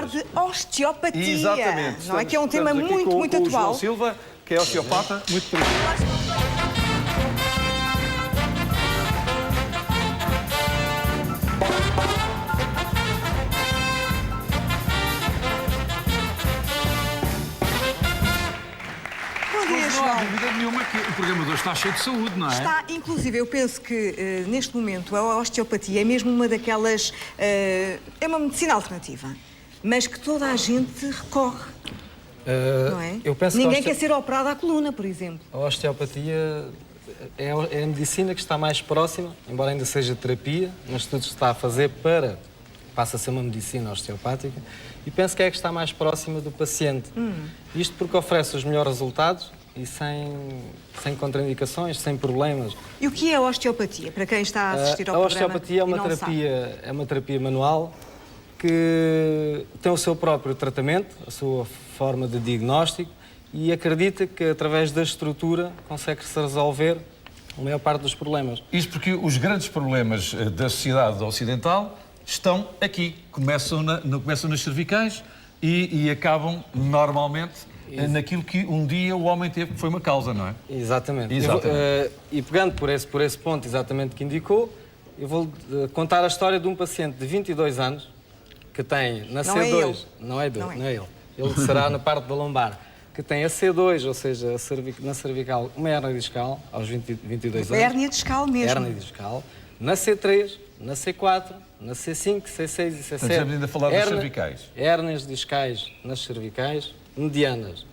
de osteopatia. Exatamente. Não é que é um tema Estamos aqui muito com o atual. João Silva, que é osteopata. Muito obrigado. Bom dia, Não há João. dúvida nenhuma que o programa de hoje está cheio de saúde, não é? Está, inclusive, eu penso que neste momento a osteopatia é mesmo uma daquelas. É uma medicina alternativa, mas que toda a gente recorre, não é? Eu penso Ninguém que quer ser operado à coluna, por exemplo. a osteopatia é a medicina que está mais próxima, embora ainda seja terapia, mas tudo se está a fazer passa a ser uma medicina osteopática, e penso que é a que está mais próxima do paciente. Isto porque oferece os melhores resultados e sem contraindicações, sem problemas. E o que é a osteopatia, para quem está a assistir ao A programa osteopatia é uma terapia manual que tem o seu próprio tratamento, a sua forma de diagnóstico, e acredita que através da estrutura consegue-se resolver a maior parte dos problemas. Isto porque os grandes problemas da sociedade ocidental estão aqui. Começam nas cervicais e acabam normalmente naquilo que um dia o homem teve, que foi uma causa, não é? Exatamente. Exatamente. E pegando por esse ponto exatamente que indicou, eu vou contar a história de um paciente de 22 anos que tem na Não é C2... ele. Não é Não é. ele. Ele será na parte da lombar. Que tem a C2, ou seja, na cervical, uma hérnia discal, aos 22 anos. Hérnia discal mesmo. Hérnia discal. Na C3, na C4, na C5, C6 e C7. Estamos ainda a falar das cervicais. Hérnias discais nas cervicais, medianas,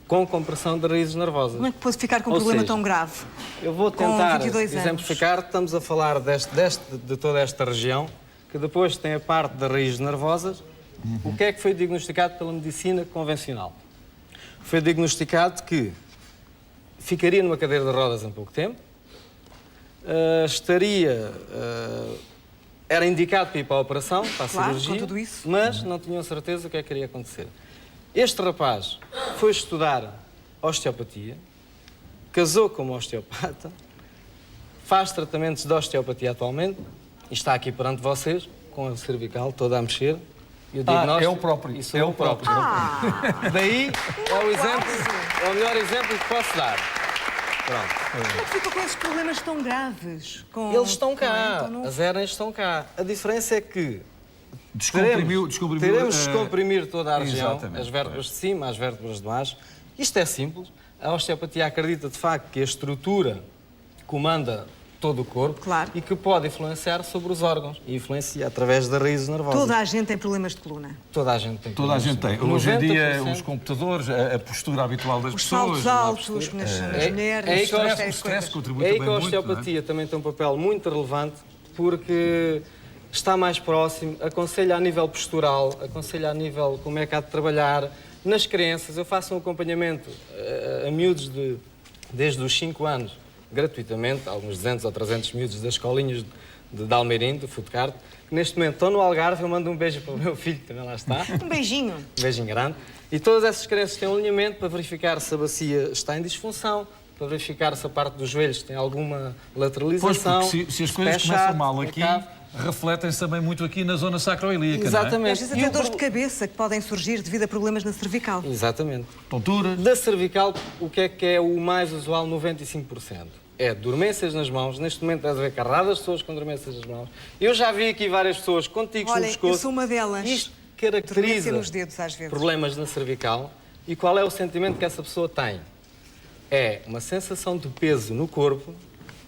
com compressão de raízes nervosas. Como é que pode ficar com um Ou problema seja, tão grave? Eu vou Com tentar 22 anos. exemplificar. Estamos a falar de toda esta região, que depois tem a parte das raízes nervosas. O que é que foi diagnosticado pela medicina convencional? Foi diagnosticado que ficaria numa cadeira de rodas em pouco tempo, era indicado para ir para a operação, para a Claro, cirurgia, com tudo isso. mas não tinham certeza o que é que iria acontecer. Este rapaz foi estudar osteopatia, casou como osteopata, faz tratamentos de osteopatia atualmente e está aqui perante vocês, com a cervical toda a mexer. E o diagnóstico, é o próprio. e sou É eu o próprio. Daí é o melhor exemplo que posso dar. Pronto. Como é que fica com esses problemas tão graves? Eles estão cá, Então não- as hérnias estão cá. A diferença é que Descomprimiu teremos de descomprimir toda a região, exatamente, as vértebras de cima, as vértebras de baixo. Isto é simples. A osteopatia acredita de facto que a estrutura comanda todo o corpo, Claro. e que pode influenciar sobre os órgãos e influencia através das raízes nervosas. Toda a gente tem problemas de coluna. Toda a gente tem. Toda a gente tem. problemas. Hoje em dia, 90%. os computadores, a postura habitual das Os pessoas... saltos altos nas mulheres, é aí que eu essas acho que o coisas. stress contribui É aí também que a muito, não é? osteopatia também tem um papel muito relevante, porque está mais próximo, aconselha a nível postural, aconselha a nível como é que há de trabalhar. Nas crianças, eu faço um acompanhamento a miúdos desde os 5 anos, gratuitamente, alguns 200 ou 300 miúdos das escolinhas de Almeirim, do Foodcart, que neste momento estão no Algarve. Eu mando um beijo para o meu filho, que também lá está. Um beijinho. Um beijinho grande. E todas essas crianças têm um alinhamento para verificar se a bacia está em disfunção, para verificar se a parte dos joelhos tem alguma Pois, lateralização. porque se as coisas pé começam chato, mal pé aqui, cavo. refletem-se também muito aqui na zona sacroiliaca, Exatamente. Às vezes E até o dores de pro- cabeça que podem surgir devido a problemas na cervical. Exatamente. não é? Tonturas. Da cervical, o que é o mais usual? 95%. É dormências nas mãos. Neste momento deve haver carradas de pessoas com dormências nas mãos. Eu já vi aqui várias pessoas contigo no Olhem, pescoço. eu sou uma delas. Isto Dormência caracteriza nos dedos, às vezes. problemas na cervical. E qual é o sentimento que essa pessoa tem? É uma sensação de peso no corpo,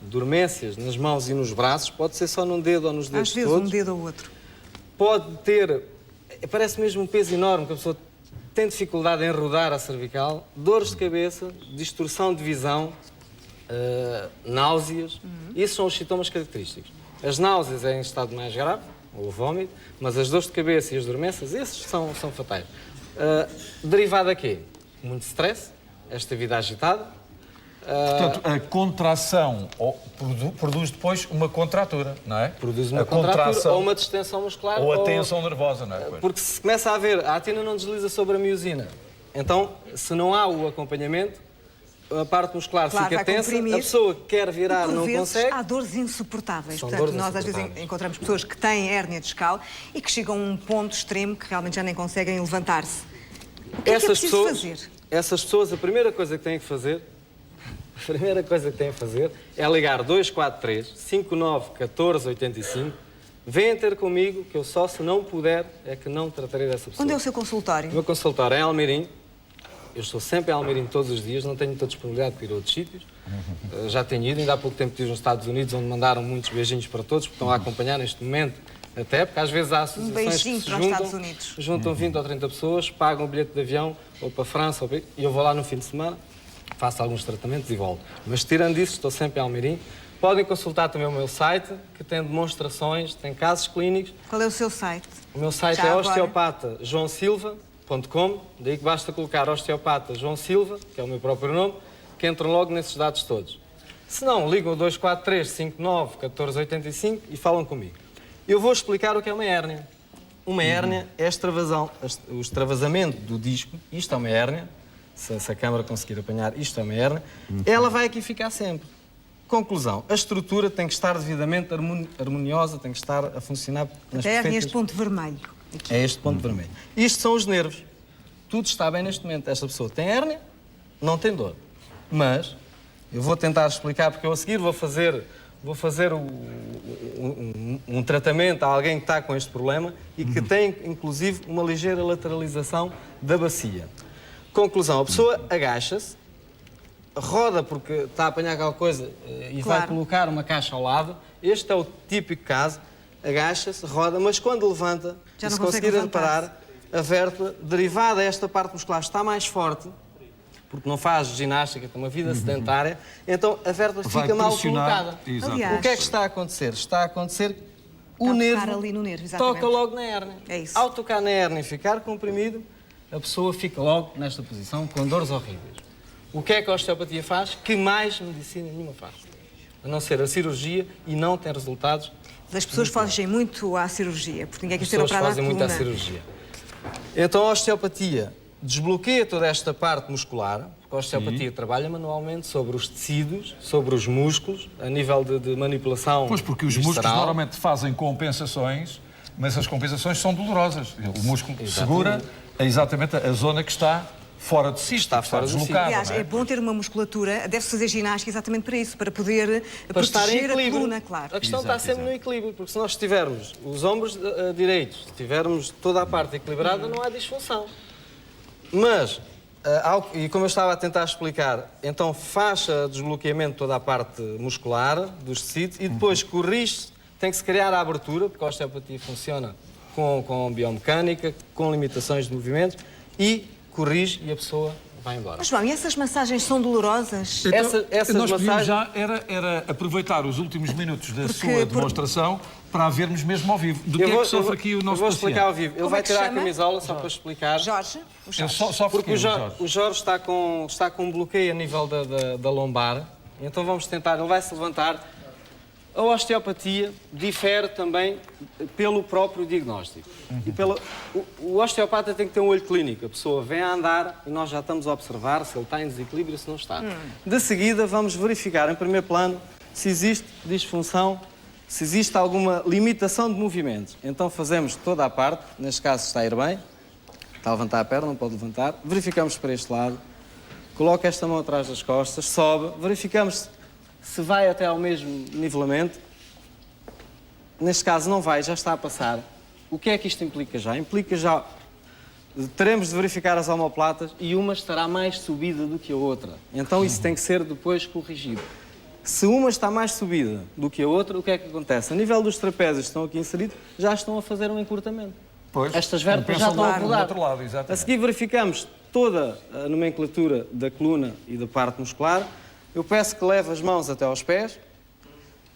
dormências nas mãos e nos braços, pode ser só num dedo ou nos dedos Às vezes todos. um dedo ou outro. Pode ter, parece mesmo um peso enorme, que a pessoa tem dificuldade em rodar a cervical, dores de cabeça, distorção de visão, náuseas. Esses são os sintomas característicos. As náuseas é em estado mais grave, ou vómito, mas as dores de cabeça e as dormências, esses são fatais. Derivado a quê? Muito stress, esta vida agitada. Portanto, a contração produz depois uma contratura, não é? Produz uma a contratura contração ou uma distensão muscular. ou a tensão nervosa, não é? Pois. Porque se começa a haver, a atina não desliza sobre a miosina. Então, se não há o acompanhamento, a parte muscular Claro, fica vai tensa, comprimir. a pessoa que quer virar E por não vezes consegue. há dores insuportáveis. São Portanto, dores nós às vezes insuportáveis. encontramos pessoas que têm hérnia discal e que chegam a um ponto extremo que realmente já nem conseguem levantar-se. O que é preciso fazer? Essas pessoas, a primeira coisa que têm que fazer, é ligar 243 59 14 85. Venham ter comigo, que eu só, se não puder, é que não tratarei dessa pessoa. Onde é o seu consultório? O meu consultório é em Almeirim. Eu estou sempre em Almeirim todos os dias, não tenho muita disponibilidade para ir a outros sítios. Já tenho ido, ainda há pouco tempo estive nos Estados Unidos, onde mandaram muitos beijinhos para todos, porque estão a acompanhar neste momento, até porque às vezes há associações beijinho que se para os juntam, Estados Unidos. juntam 20 ou 30 pessoas, pagam o bilhete de avião, ou para a França, e eu vou lá no fim de semana, faço alguns tratamentos e volto. Mas tirando isso, estou sempre em Almeirim. Podem consultar também o meu site, que tem demonstrações, tem casos clínicos. Qual é o seu site? O meu site Já é agora? osteopatajoãosilva.com, daí que basta colocar osteopata João Silva, que é o meu próprio nome, que entram logo nesses dados todos. Se não, ligam o 243 59 14 85 e falam comigo. Eu vou explicar o que é uma hérnia. Uma hérnia é o extravasamento do disco, isto é uma hérnia, se a câmara conseguir apanhar, isto é uma hérnia, ela vai aqui ficar sempre. Conclusão, a estrutura tem que estar devidamente harmoniosa, tem que estar a funcionar nas Até perfeitas... neste ponto vermelho. É este ponto vermelho. Isto são os nervos. Tudo está bem neste momento. Esta pessoa tem hérnia, não tem dor. Mas, eu vou tentar explicar, porque eu a seguir vou fazer um tratamento a alguém que está com este problema e que tem, inclusive, uma ligeira lateralização da bacia. Conclusão, a pessoa agacha-se, roda porque está a apanhar aquela coisa e Claro. vai colocar uma caixa ao lado. Este é o típico caso. Agacha-se, roda, mas quando levanta, Já e não se consegue conseguir levantar-se. reparar, a vértebra derivada a esta parte muscular está mais forte, porque não faz ginástica, tem uma vida sedentária, então a vértebra Vai fica mal pressionar. colocada. Exato. Aliás, O que é que está a acontecer? Está a acontecer o a nervo, tocar ali no nervo, exatamente. toca logo na hérnia. É isso. Ao tocar na hérnia e ficar comprimido, a pessoa fica logo nesta posição com dores horríveis. O que é que a osteopatia faz? Que mais medicina nenhuma faz. A não ser a cirurgia e não tem resultados. as pessoas fogem muito à cirurgia, porque ninguém quer As ser pessoas operado à fazem muito à coluna. cirurgia. Então a osteopatia desbloqueia toda esta parte muscular, porque a osteopatia trabalha manualmente sobre os tecidos, sobre os músculos, a nível de manipulação. Pois, porque os músculos visceral. normalmente fazem compensações, mas as compensações são dolorosas. O músculo segura exatamente a zona que está fora de si, Está fora de si. deslocada. Aliás, não é bom ter uma musculatura, deve-se fazer ginástica exatamente para isso, para poder Para estar em proteger a equilíbrio. coluna, claro. A questão está sempre no equilíbrio, porque se nós tivermos os ombros direitos, se tivermos toda a parte equilibrada, não há disfunção. Mas, e como eu estava a tentar explicar, então faz desbloqueamento de toda a parte muscular dos tecidos e depois corrige, tem que se criar a abertura, porque a osteopatia funciona com biomecânica, com limitações de movimentos, e corrige e a pessoa vai embora. Mas, João, e essas massagens são dolorosas? Essas nós pedimos massagens- já era aproveitar os últimos minutos da Porque- sua demonstração para a vermos mesmo ao vivo. Do que é que sofre aqui o nosso Eu vou explicar ao paciente? vivo. Ele Como vai é que tirar a chama? camisola só para explicar. Jorge? O Eu Jorge. só Porque fiquei, o Jorge. Jorge está com um bloqueio a nível da lombar. Então vamos tentar, ele vai se levantar. A osteopatia difere também pelo próprio diagnóstico. E o osteopata tem que ter um olho clínico. A pessoa vem a andar e nós já estamos a observar se ele está em desequilíbrio ou se não está. De seguida vamos verificar em primeiro plano se existe disfunção, se existe alguma limitação de movimentos. Então fazemos toda a parte, neste caso está a ir bem, está a levantar a perna, não pode levantar. Verificamos para este lado, coloca esta mão atrás das costas, sobe, verificamos se vai até ao mesmo nivelamento. Neste caso não vai, já está a passar. O que é que isto implica já? Implica já... Teremos de verificar as omoplatas e uma estará mais subida do que a outra. Então isso tem que ser depois corrigido. Se uma está mais subida do que a outra, o que é que acontece? A nível dos trapézios que estão aqui inseridos, já estão a fazer um encurtamento. Pois, Estas vértebras já compensam estão a do rodar. outro lado, exatamente. A seguir verificamos toda a nomenclatura da coluna e da parte muscular. Eu peço que leve as mãos até aos pés.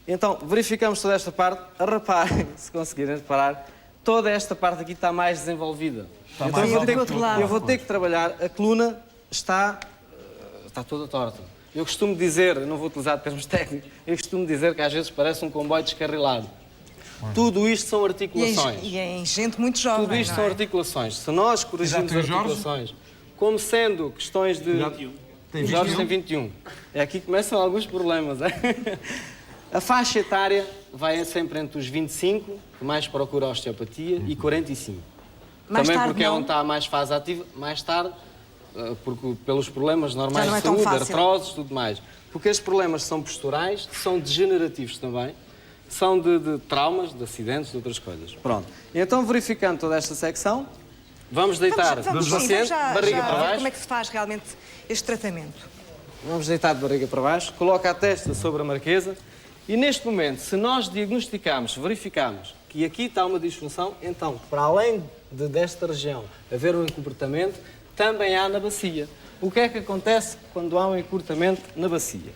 Então, verificamos toda esta parte. Reparem, se conseguirem reparar, toda esta parte aqui está mais desenvolvida. Então mais do outro lado. eu vou ter que trabalhar. A coluna está toda torta. Eu costumo dizer, não vou utilizar termos técnicos, eu costumo dizer que às vezes parece um comboio descarrilado. Tudo isto são articulações. E em gente muito jovem, Tudo isto não são é? articulações. Se nós corrigirmos Exato, e o Jorge? articulações como sendo questões de... Tem Jorge 21? tem 21. É aqui que começam alguns problemas. A faixa etária vai sempre entre os 25, que mais procura osteopatia, e 45. Mais Também tarde, porque é não? onde está a mais fase ativa, mais tarde, porque, pelos problemas normais Já não é de tão saúde, fácil. artroses, tudo mais. Porque estes problemas são posturais, são degenerativos também, são de traumas, de acidentes, de outras coisas. Pronto. E então, verificando toda esta secção, vamos deitar Vamos o sim, paciente, já barriga para ver baixo. como é que se faz realmente este tratamento. Vamos deitar de barriga para baixo, coloca a testa sobre a marquesa e neste momento, se nós diagnosticarmos, verificarmos que aqui está uma disfunção, então, para além desta região haver um encurtamento, também há na bacia. O que é que acontece quando há um encurtamento na bacia?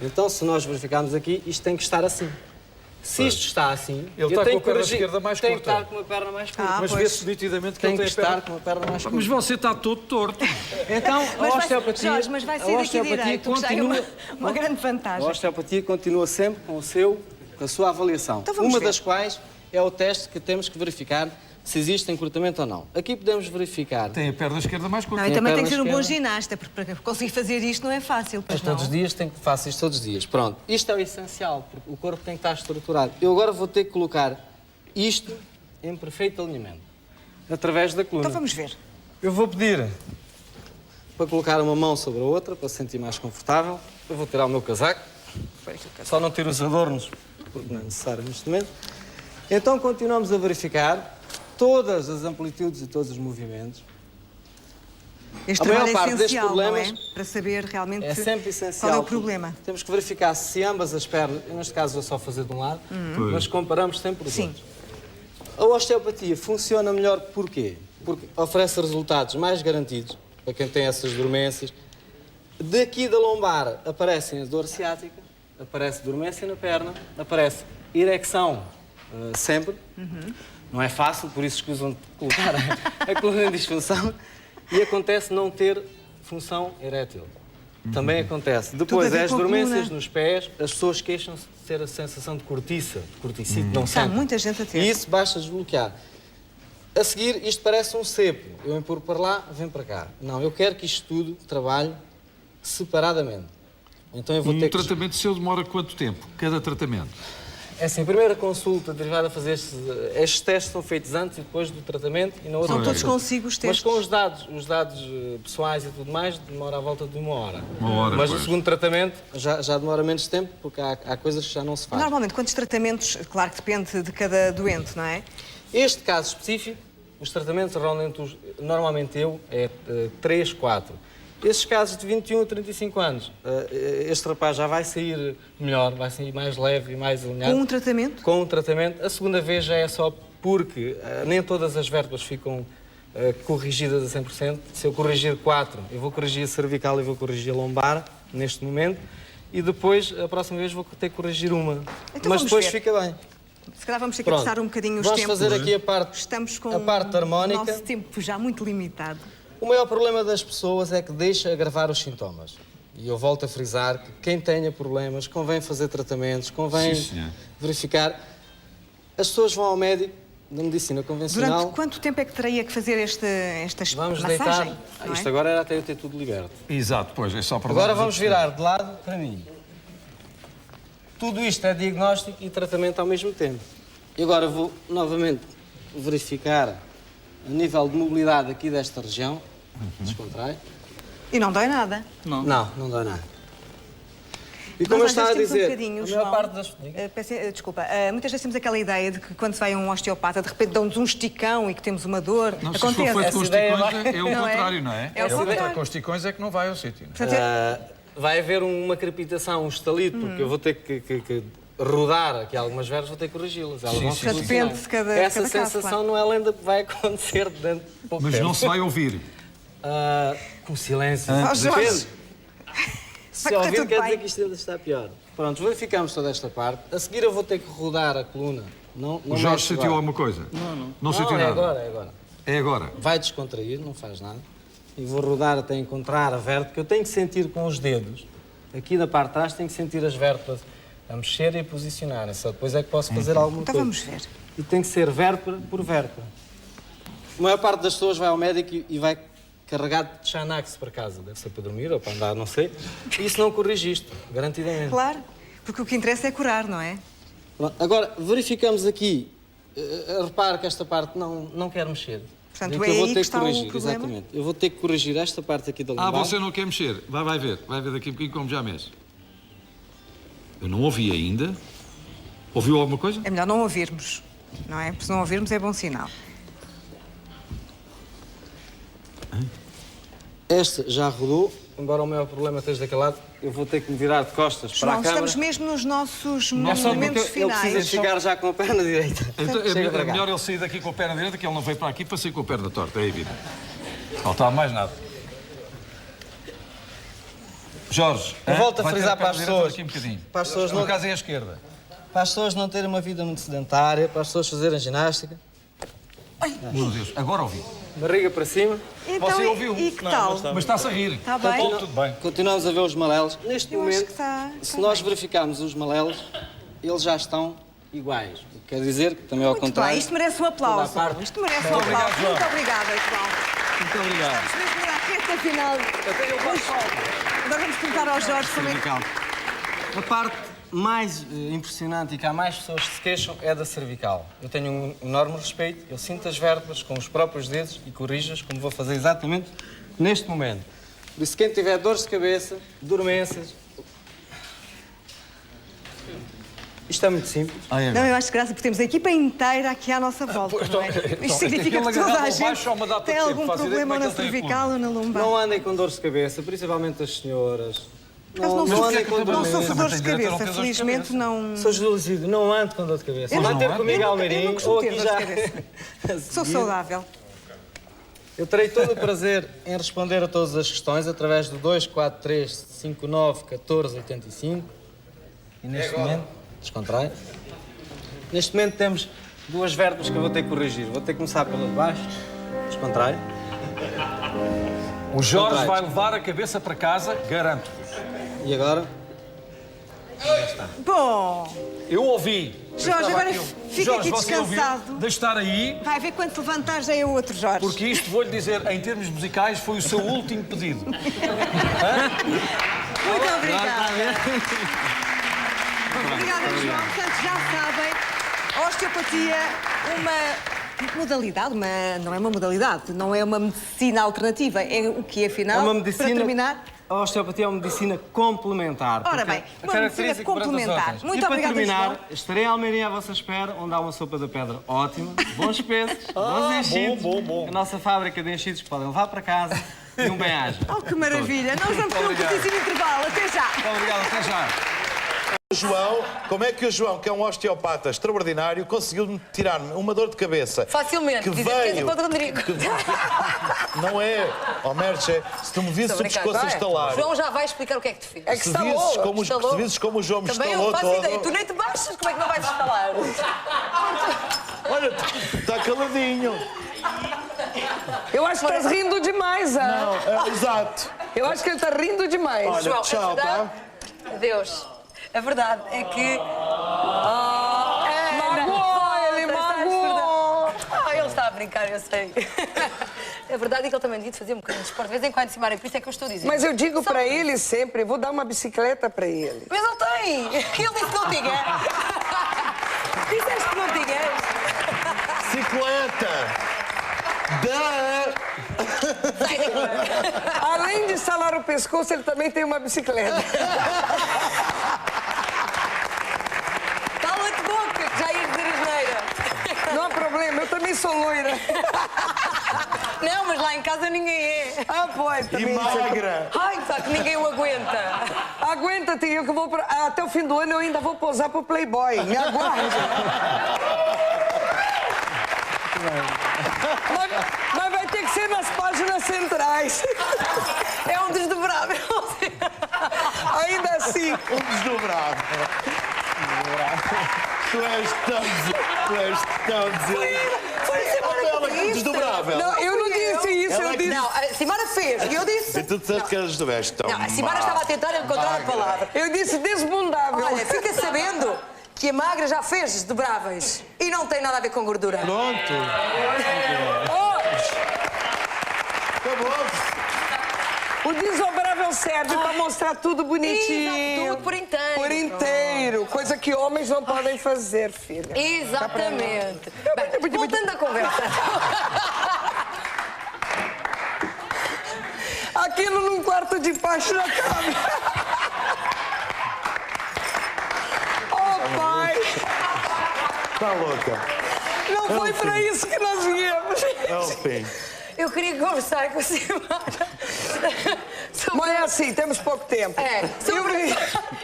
Então, se nós verificarmos aqui, isto tem que estar assim. Se isto está assim, Ele eu está tenho com a perna que corrigir. esquerda mais Tem que curta. estar com uma perna mais curta. Ah, Mas pois. vê-se nitidamente que Tem ele que tem a perna... estar com uma perna mais curta. Mas você está todo torto. Então, a Mas osteopatia... Jorge, mas vai a ser daqui osteopatia direito, que já é uma grande A vantagem. osteopatia continua sempre com a sua avaliação. Então vamos Uma ver. das quais é o teste que temos que verificar se existe encurtamento ou não. Aqui podemos verificar. Tem a perna esquerda mais curta. Não, e a também tem perna que ser um bom esquerda. ginasta, porque para conseguir fazer isto não é fácil, pois Mas todos não. os dias tenho que faço isto todos os dias. Pronto. Isto é o essencial, porque o corpo tem que estar estruturado. Eu agora vou ter que colocar isto em perfeito alinhamento, através da coluna. Então vamos ver. Eu vou pedir para colocar uma mão sobre a outra, para se sentir mais confortável. Eu vou tirar o meu casaco. Só não tiro os adornos, porque não é necessário neste momento. Então continuamos a verificar todas as amplitudes e todos os movimentos. Este A maior trabalho é parte destes essencial, não é? problemas Para saber realmente É sempre essencial. qual é o problema. Temos que verificar se ambas as pernas, eu neste caso vou só fazer de um lado, mas comparamos sempre os Sim. outros. A osteopatia funciona melhor porquê? Porque oferece resultados mais garantidos para quem tem essas dormências. Daqui da lombar aparecem a dor ciática, aparece dormência na perna, aparece erecção sempre. Não é fácil, por isso escusam de colocar a coluna em disfunção. E acontece não ter função erétil. Também acontece. Depois, Tudo a ver as com a dormências coluna. nos pés, as pessoas queixam-se de ter a sensação de cortiça, de corticite, não Há sentem. muita gente a ter. E isso basta desbloquear. A seguir, isto parece um cepo. Eu empurro para lá, vem para cá. Não, eu quero que isto tudo trabalhe separadamente. Então eu vou Um ter que... tratamento seu demora quanto tempo? Cada tratamento? É assim, a primeira consulta derivada a fazer estes testes são feitos antes e depois do tratamento e na outra São todos consulta. consigo os Mas testes. com os dados pessoais e tudo mais, demora à volta de 1 hora. Uma hora, Mas pois. o segundo tratamento já demora menos tempo, porque há coisas que já não se fazem. Normalmente, quantos tratamentos, claro que depende de cada doente, não é? Este caso específico, os tratamentos normalmente é 3, 4. Esses casos de 21 a 35 anos, este rapaz já vai sair melhor, vai sair mais leve e mais alinhado. Com um tratamento? Com um tratamento. A segunda vez já é só porque nem todas as vértebras ficam corrigidas a 100%. Se eu corrigir 4, eu vou corrigir a cervical e vou corrigir a lombar, neste momento. E depois, a próxima vez, vou ter que corrigir uma. Então Mas vamos depois ver. fica bem. Se calhar vamos ter que Pronto. apostar um bocadinho os Vamos tempos. fazer aqui Estamos com a parte harmónica. o nosso tempo já muito limitado. O maior problema das pessoas é que deixa agravar os sintomas. E eu volto a frisar que quem tenha problemas convém fazer tratamentos, convém Sim, senhor. verificar. As pessoas vão ao médico da medicina convencional. Durante quanto tempo é que teria que fazer estas Vamos massagem? deitar. não é? Isto agora era até eu ter tudo liberto. Exato, pois, é só para Agora darmos a vamos virar de lado para mim. Tudo isto é diagnóstico e tratamento ao mesmo tempo. E agora vou novamente verificar a nível de mobilidade aqui desta região. Descontrai. E não dói nada. Não dá nada. E como eu Nós às estava a vezes temos dizer, um bocadinho, a maior João, parte das... desculpa, muitas vezes temos aquela ideia de que quando se vai a um osteopata, de repente dão-nos um esticão e que temos uma dor. Não, se for Acontece. feito com Essa ideia esticões, vai- é o Não é? contrário, não é? É o É o contrário. contrário, com esticões é que não vai ao sítio. Portanto, Vai haver uma crepitação, um estalito, porque eu vou ter que rodar aqui algumas vértebras, vou ter que corrigi-las. Elas vão se Portanto, posicionar. depende de cada Essa caso, sensação claro. não é lenda que vai acontecer dentro de pouco Mas tempo. não se vai ouvir. Com silêncio. Oh, Jorge. Depende. Se Vai correr ouvir, tudo quer bem. dizer que isto ainda está pior. Pronto, verificamos toda esta parte. A seguir eu vou ter que rodar a coluna. Não O Jorge mexe sentiu agora. alguma coisa? Não sentiu é nada? agora, é agora. É agora. Vai descontrair, não faz nada. E vou rodar até encontrar a vértebra, porque eu tenho que sentir com os dedos. Aqui da parte de trás tenho que sentir as vértebras a mexer e a posicionarem. Só depois é que posso fazer alguma então coisa. vamos ver. E tem que ser vértebra por vértebra. A maior parte das pessoas vai ao médico e vai carregado de Xanax para casa. Deve ser para dormir ou para andar, não sei. Isso não corrige isto, garantidamente. Claro, porque o que interessa é curar, não é? Agora, verificamos aqui. Repare que esta parte não quer mexer. Portanto, Daí é eu vou aí ter que está o corrigir, problema? exatamente. Eu vou ter que corrigir esta parte aqui da lombar. Você não quer mexer? Vai ver. Vai ver daqui a pouquinho como já mexe. Eu não ouvi ainda. Ouviu alguma coisa? É melhor não ouvirmos, não é? Porque se não ouvirmos é bom sinal. Esta já rodou, embora o maior problema esteja daquele lado, eu vou ter que me virar de costas para a João, câmara. estamos mesmo nos nossos Não só momentos porque ele precisa finais. chegar já com a perna direita. Então, Chega para é cá. melhor ele sair daqui com a perna direita, que ele não veio para aqui para sair com a perna torta, é evidente. Não está mais nada. Jorge, Eu volto a vai ter frisar para perna as direita pessoas. daqui um bocadinho. Para as pessoas No não- caso é a esquerda. Para as pessoas não terem uma vida muito sedentária, para as pessoas fazerem ginástica. Meu Deus, agora ouvi. Barriga para cima. Então, Você ouviu? e que tal? Mas está-se a rir. Está bem? Tudo bem. Continuamos a ver os malelos. Neste Eu acho momento, que está se nós bem. verificarmos os malelos, eles já estão iguais. O que quer dizer que também ao Muito contrário. bem, isto merece um aplauso. Toda a parte. Isto merece um aplauso. Muito obrigada, João. Muito obrigado. Estamos mesmo na reta final. Agora vamos perguntar ao Jorge como é que... Cervical. A parte mais impressionante e que há mais pessoas que se queixam é da cervical. Eu tenho um enorme respeito, eu sinto as vértebras com os próprios dedos e corrijo-as, como vou fazer exatamente neste momento. Por isso, quem tiver dores de cabeça, dormências... Isto é muito simples. Não, eu acho graça porque temos a equipa inteira aqui à nossa volta, não é? Isto significa que aquele toda a agarrado ao baixo gente há uma data tem de tempo, algum faz ideia problema como é na que ele tem a cervical ou na lombar. Não andem com dores de cabeça, principalmente as senhoras. Mas não andem sofro- com não dores de sofro cabeça. dores de Tem direito a não cabeça, ter dores de felizmente cabeça. não... Sou Júlio, não ando com dor de cabeça. Eu Vai não ter ando. comigo Eu não Almeirim costumo ou ter aqui dores já... de cabeça. Sou saudável. Eu terei todo o prazer em responder a todas as questões através do 243 59 14 85. E neste momento, descontrai. Neste momento temos duas vértebras que eu vou ter que corrigir. Vou ter que começar pela de baixo. Descontrai. O Jorge Contrário. vai levar a cabeça para casa, garanto-vos. E agora? Bom, Eu ouvi. Jorge, agora fica Jorge, aqui você ouviu? descansado. Deixe estar aí, Vai ver quando te levantares já é o outro Jorge. porque isto, vou-lhe dizer, em termos musicais, foi o seu último pedido. Muito obrigada. Obrigada, João. Portanto, já sabem, a osteopatia, uma modalidade, não é uma modalidade, não é uma medicina alternativa, é o que afinal, É uma medicina... para terminar... A osteopatia é uma medicina complementar. Ora porque bem, a uma medicina característica perante as complementar. outras. Muito e para obrigada, terminar, João. estarei em Almeirim à vossa espera, onde há uma sopa da pedra ótima, bons peços, bons enchidos, bom. a nossa fábrica de enchidos que podem levar para casa e um bem-aja. Oh, que maravilha! Nós vamos ter um curtíssimo intervalo. Até já! Muito obrigado, até já. João, como é que o João, que é um osteopata extraordinário, conseguiu tirar-me uma dor de cabeça? Facilmente. Que Dizer que és veio. igual do Rodrigo. Não é, ó Merche, se tu me visses o pescoço a estalar, João já vai explicar o que é que te fez. se visses como, Estalou. se visses como o João me Também eu estalou faço todo, ideia. Tu nem te baixas, como é que não vais instalar? olha, está caladinho. Eu acho que estás rindo demais, ah. Exato. Eu acho que ele está rindo demais. Olha, João, tchau, a verdade... Adeus. A verdade é que... Magoou, ele magoou. Ele está a brincar, eu sei. A verdade é que ele também devia fazer um bocadinho de esporte. De vez em quando, Simara, por isso é que eu estou a dizer. Mas eu digo Só- para ele sempre, vou dar uma bicicleta para ele. Mas ele tem. Ele disse que não tinha. Disseste que não tinhas. Bicicleta. Além de estalar o pescoço, ele também tem uma bicicleta. Cala-te boca, que já ias dizer asneira. Não há problema, eu também sou loira. Não, mas lá em casa ninguém é. Ah, pois, E também. magra. Ai, só que ninguém o aguenta. Aguenta-te, eu que vou até o fim do ano eu ainda vou posar pro Playboy. Me aguarde. Mas vai ter que ser nas páginas centrais. É um desdobrável. Ainda assim. Um desdobrável. Tu és tão Foi a Simara ela que que disse. desdobrável. Não, eu não disse isso, Ela eu que disse. Não, a Simara fez e eu disse... E tu disseste que eras tão Não, a Simara estava a tentar encontrar a palavra. Eu disse desbundável. Olha, fica sabendo que a magra já fez desdobráveis e não tem nada a ver com gordura. Pronto. Acabou-se. O desdobrável serve para mostrar tudo bonitinho. Exato, tudo por inteiro. Por inteiro. Coisa que homens não podem fazer, filha. Exatamente. Bem, voltando à conversa. Aquilo num quarto de baixo da cama. Oh, pai. Está louca. Não foi para isso que nós viemos. É o fim. Eu queria conversar com a Simara. Mas é assim, temos pouco tempo.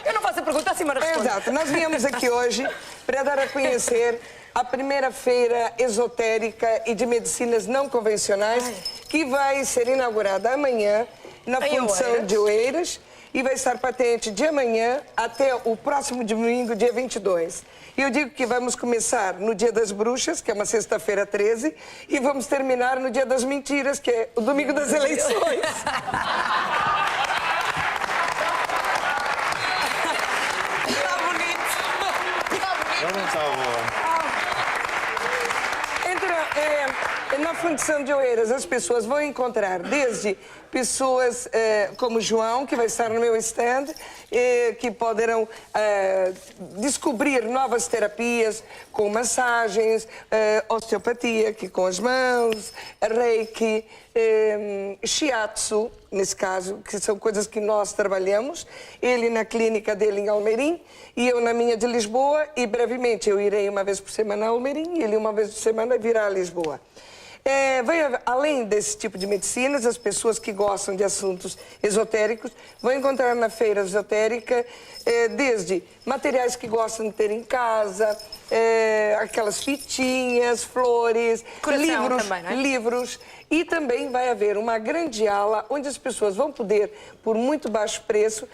Eu não faço a pergunta, a Simara responde. Exato. Nós viemos aqui hoje para dar a conhecer a primeira feira esotérica e de medicinas não convencionais que vai ser inaugurada amanhã na Fundação de Oeiras e vai estar patente de amanhã até o próximo domingo, dia 22. E eu digo que vamos começar no Dia das Bruxas, que é uma sexta-feira 13, e vamos terminar no Dia das Mentiras, que é o domingo das eleições. Ela não está boa. Na Fundação de Oeiras, as pessoas vão encontrar desde pessoas como João, que vai estar no meu stand, que poderão descobrir novas terapias com massagens, osteopatia, que com as mãos, reiki, shiatsu, nesse caso, que são coisas que nós trabalhamos. Ele na clínica dele em Almeirim e eu na minha de Lisboa. E brevemente eu irei uma vez por semana a Almeirim e ele uma vez por semana virá a Lisboa. Além desse tipo de medicinas, as pessoas que gostam de assuntos esotéricos vão encontrar na feira esotérica desde materiais que gostam de ter em casa, aquelas fitinhas, flores, livros, também, não é? livros. E também vai haver uma grande aula onde as pessoas vão poder, por muito baixo preço,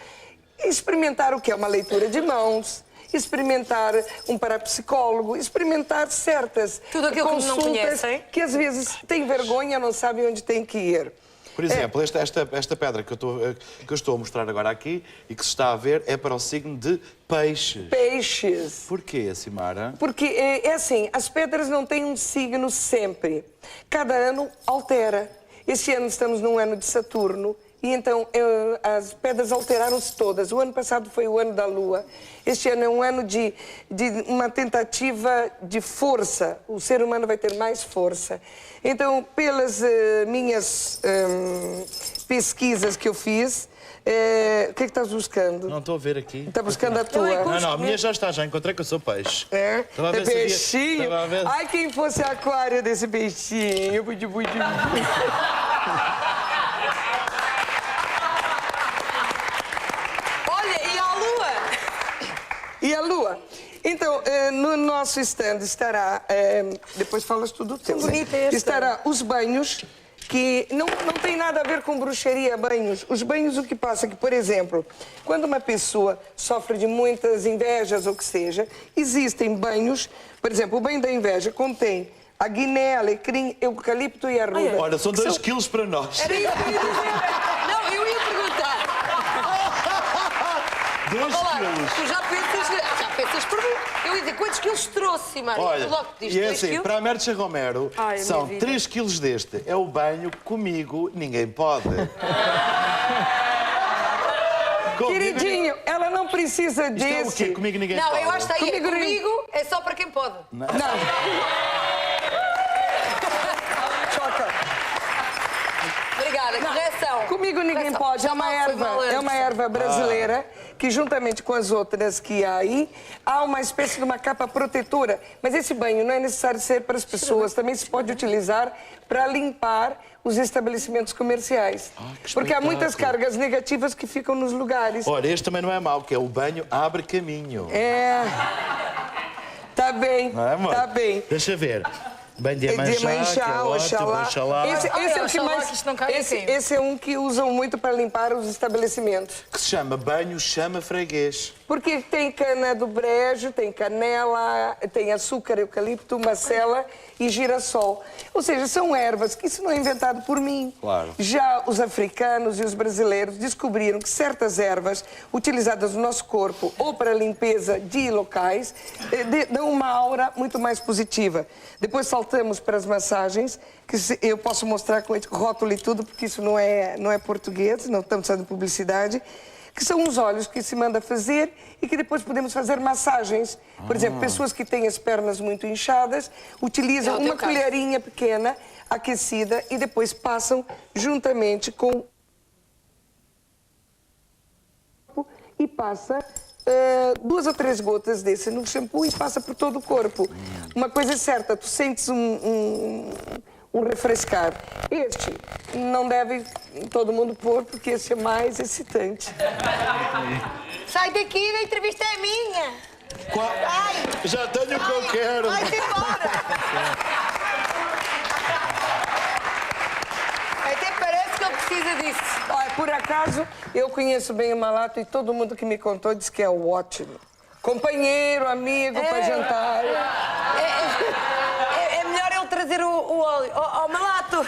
experimentar o que é uma leitura de mãos, experimentar um parapsicólogo, experimentar certas tudo aquilo consultas que não conhecem, que às vezes têm vergonha, não sabem onde têm que ir. Por exemplo, esta pedra que eu estou a mostrar agora aqui e que se está a ver é para o signo de peixes. Peixes. Porquê, Simara? Porque é assim, as pedras não têm um signo sempre. Cada ano altera. Este ano estamos num ano de Saturno. E então as pedras alteraram-se todas. O ano passado foi o ano da Lua. Este ano é um ano de uma tentativa de força. O ser humano vai ter mais força. Então, pelas minhas pesquisas que eu fiz, o que é que estás buscando? Não estou a ver aqui. Está buscando a tua? Não, a minha já está, já encontrei que eu sou peixe. É? Estava a ver É se havia- peixinho? estava a ver. Ai, quem fosse aquário desse peixinho. Olha, e a Lua? E a Lua? Então, no nosso stand estará, depois falas tudo o teu, bonito este. estará os banhos, que não tem nada a ver com bruxaria, banhos. Os banhos, o que passa é que, por exemplo, quando uma pessoa sofre de muitas invejas ou que seja, existem banhos, por exemplo, o banho da inveja contém a guiné, alecrim, eucalipto e arruda. Olha, são 2 quilos para nós. Era isso que eu ia dizer. Não, eu ia perguntar. 2 Olá, quilos. tu já pensas por mim. Eu ia dizer, quantos quilos trouxe, Simara? Olha, Logo diz e é 2 assim, quilos. para a Mercha Romero, Ai, a são minha vida. 3 quilos deste. É o banho, comigo ninguém pode. Queridinho, ela não precisa Isto é o desse. quê? Comigo ninguém Não, pode. eu acho que está aí. Comigo nem- Comigo é só para quem pode. Não. Choca. Obrigada, correção. Comigo ninguém Correção. pode. É uma Foi mal erva, antes. brasileira que, juntamente com as outras que há aí, há uma espécie de uma capa protetora. Mas esse banho não é necessário ser para as pessoas, também se pode utilizar para limpar os estabelecimentos comerciais. que Porque há muitas espetáculo. cargas negativas que ficam nos lugares. Olha, este também não é mau, que é o banho abre caminho. Tá bem, Não é, amor? tá bem. Deixa ver. Banho de De Iemanjá, que é Iemanjá, ótimo, Oxalá. Oxalá. Esse Ai, é o que Oxalá, mais. que isto não cai Esse, aqui. esse é um que usam muito para limpar os estabelecimentos. Que se chama banho chama freguês. Porque tem cana do brejo, tem canela, tem açúcar, eucalipto, macela e girassol. Ou seja, são ervas que isso não é inventado por mim. Claro. Já os africanos e os brasileiros descobriram que certas ervas utilizadas no nosso corpo ou para limpeza de locais dão uma aura muito mais positiva. Depois saltamos para as massagens, que eu posso mostrar com rótulo e tudo, porque isso não é português, não estamos fazendo publicidade, que são os olhos que se manda fazer e que depois podemos fazer massagens. Por exemplo, pessoas que têm as pernas muito inchadas utilizam uma colherinha pequena, aquecida, e depois passam juntamente com... e passa 2 ou 3 gotas desse no shampoo e passa por todo o corpo. Uma coisa é certa, tu sentes um refrescar. Este não deve todo mundo pôr, porque esse é mais excitante. Sai daqui, a entrevista é minha. Já tenho o que eu quero. Vai-se embora. Até parece que ele precisa disso. Olha, por acaso, eu conheço bem o Malato e todo mundo que me contou disse que é ótimo. Companheiro, amigo, para jantar. É melhor ele trazer o óleo. Ó, Malato.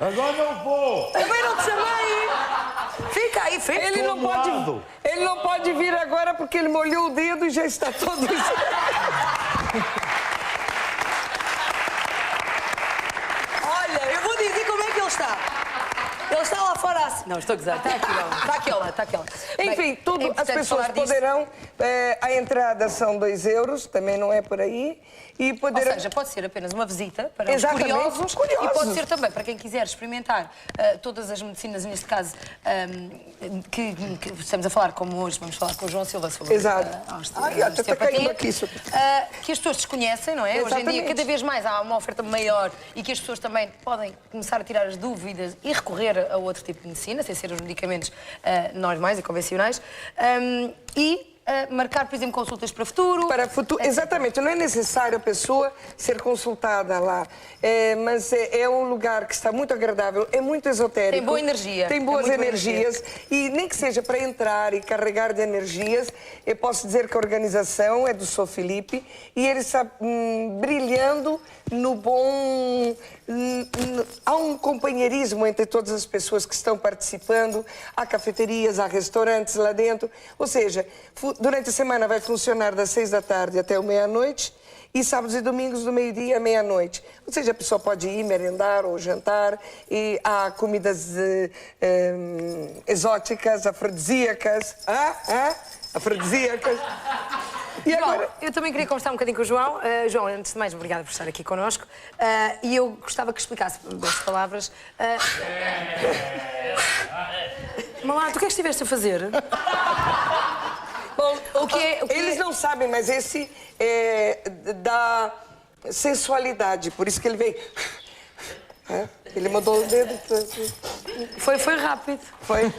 Agora não vou. Também não te chamei. Fica aí, fica. Ele não pode vir agora porque ele molhou o dedo e já está todo... Olha, eu vou dizer como é que ele está. Ele está lá fora assim. Não, estou a gozar. Está aqui ela. Enfim, as pessoas poderão... a entrada são 2 euros, também não é por aí. E poderão... Ou seja, pode ser apenas uma visita para Exatamente, os curiosos. E pode ser também para quem quiser experimentar todas as medicinas, neste caso, que estamos a falar, como hoje vamos falar com o João Silva sobre Exato. Está caindo aqui isso. Que as pessoas desconhecem, não é? Exatamente. Hoje em dia, cada vez mais há uma oferta maior e que as pessoas também podem começar a tirar as dúvidas e recorrer a outro tipo de medicina, sem ser os medicamentos normais e convencionais. Marcar, por exemplo, consultas para futuro. Para futuro, exatamente. Não é necessário a pessoa ser consultada lá, mas é um lugar que está muito agradável, é muito esotérico. Tem boa energia. Tem boas energias. E nem que seja para entrar e carregar de energias, eu posso dizer que a organização é do São Felipe e ele está brilhando no bom... Há um companheirismo entre todas as pessoas que estão participando, há cafeterias, há restaurantes lá dentro, ou seja, durante a semana vai funcionar das 6 da tarde até o meia-noite e sábados e domingos do meio-dia à meia-noite. Ou seja, a pessoa pode ir merendar ou jantar e há comidas exóticas, afrodisíacas, afrodisíacas. E agora? Eu também queria conversar um bocadinho com o João. João, antes de mais, obrigada por estar aqui connosco. E eu gostava que explicasse, das palavras... Malato, o que é que estiveste a fazer? Bom, eles não sabem, mas esse dá sensualidade, por isso que ele veio... Ele mandou o dedo... Foi rápido. Foi.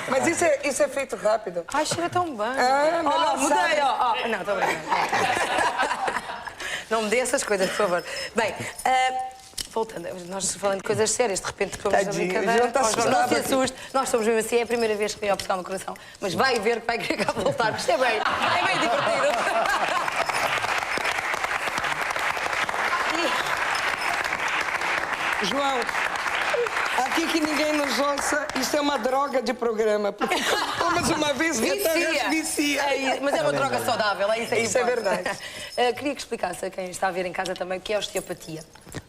Mas isso é feito rápido. Ai, cheira tão bem. Mudei, Não, estou bem. Não me dê essas coisas, por favor. Bem, voltando, nós falando de coisas sérias, de repente depois da brincadeira. Não se assuste, nós somos mesmo assim, é a primeira vez que vem ao Portugal no Coração, mas vai ver que vai querer cá voltar, porque isto é bem divertido. João, aqui que ninguém nos ouça, isto é uma droga de programa. Porque comas uma vez, vicia. Mas é uma droga saudável, é isso que Isso é importa. verdade. Queria que explicasse a quem está a ver em casa também o que é a osteopatia.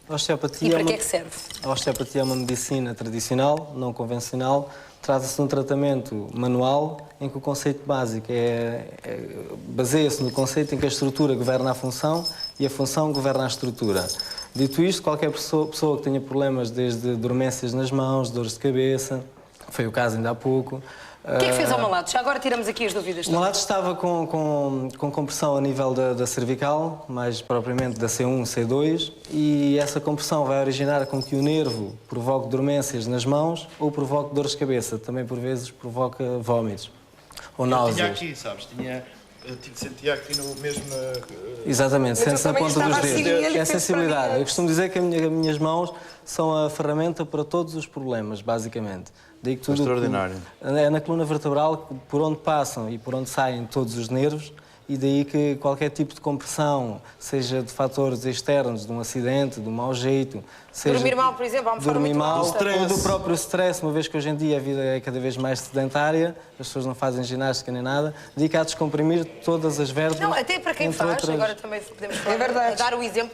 A osteopatia E para que é que serve? A osteopatia é uma medicina tradicional, não convencional. Trata-se de um tratamento manual em que o conceito básico baseia-se no conceito em que a estrutura governa a função e a função governa a estrutura. Dito isto, qualquer pessoa que tenha problemas desde dormências nas mãos, dores de cabeça, foi o caso ainda há pouco. O que é que fez ao Malato? Já agora tiramos aqui as dúvidas. O Malato estava com compressão a nível da cervical, mais propriamente da C1, C2, e essa compressão vai originar com que o nervo provoque dormências nas mãos ou provoque dores de cabeça. Também, por vezes, provoca vômitos ou náuseas. Tinha aqui, sabes? Sentia aqui no mesmo... Exatamente, sente-se na ponta dos assim, dedos. É sensibilidade. Eu costumo dizer que as minhas mãos são a ferramenta para todos os problemas, basicamente. Daí que tudo extraordinário. É na coluna vertebral por onde passam e por onde saem todos os nervos e daí que qualquer tipo de compressão, seja de fatores externos, de um acidente, de um mau jeito, seja Dormir mal, por exemplo, almoçar dormir muito mal, ou do próprio stress, uma vez que hoje em dia a vida é cada vez mais sedentária, as pessoas não fazem ginástica nem nada, dedica a descomprimir todas as vértebras. Não, até para quem entre faz, outras... agora também podemos falar, verdade. dar o exemplo,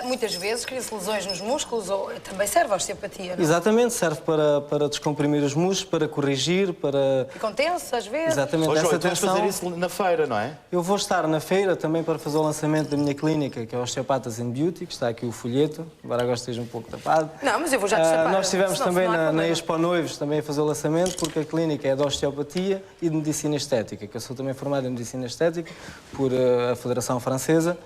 muitas vezes cria-se lesões nos músculos ou também serve a osteopatia, não? Exatamente, serve para descomprimir os músculos, para corrigir, para... Ficam tensos às vezes. Exatamente, Ô, João, essa tu vais tensão... fazer isso na feira, não é? Eu vou estar na feira também para fazer o lançamento da minha clínica, que é Osteopatas and Beauty, que está aqui o folheto, embora agora esteja um pouco tapado. Não, mas eu vou já destapar. Nós estivemos senão também não há na problema. Expo Noivos também a fazer o lançamento, porque a clínica é de osteopatia e de medicina estética, que eu sou também formado em medicina estética por a Federação Francesa,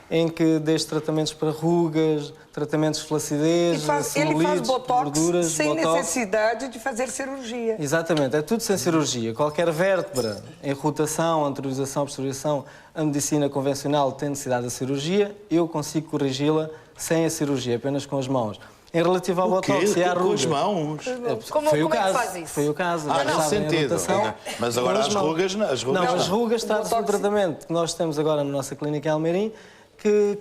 em que desde tratamentos para rugas, tratamentos de flacidez, Ele faz celulites, botox gorduras, sem botox. necessidade de fazer cirurgia. Exatamente, é tudo sem cirurgia. Qualquer vértebra em rotação, anteriorização, posteriorização, a medicina convencional tem necessidade de cirurgia, eu consigo corrigi-la sem a cirurgia, apenas com as mãos. Em relativo ao botox e à Com ruga... as mãos? Foi o como é que caso. faz isso? Foi o caso. Ah, Já nesse sabem, a sentido. rotação, Mas agora com as mãos. rugas não. As rugas Não, as não. rugas está-se no tratamento que nós temos agora na nossa clínica em Almeirim, que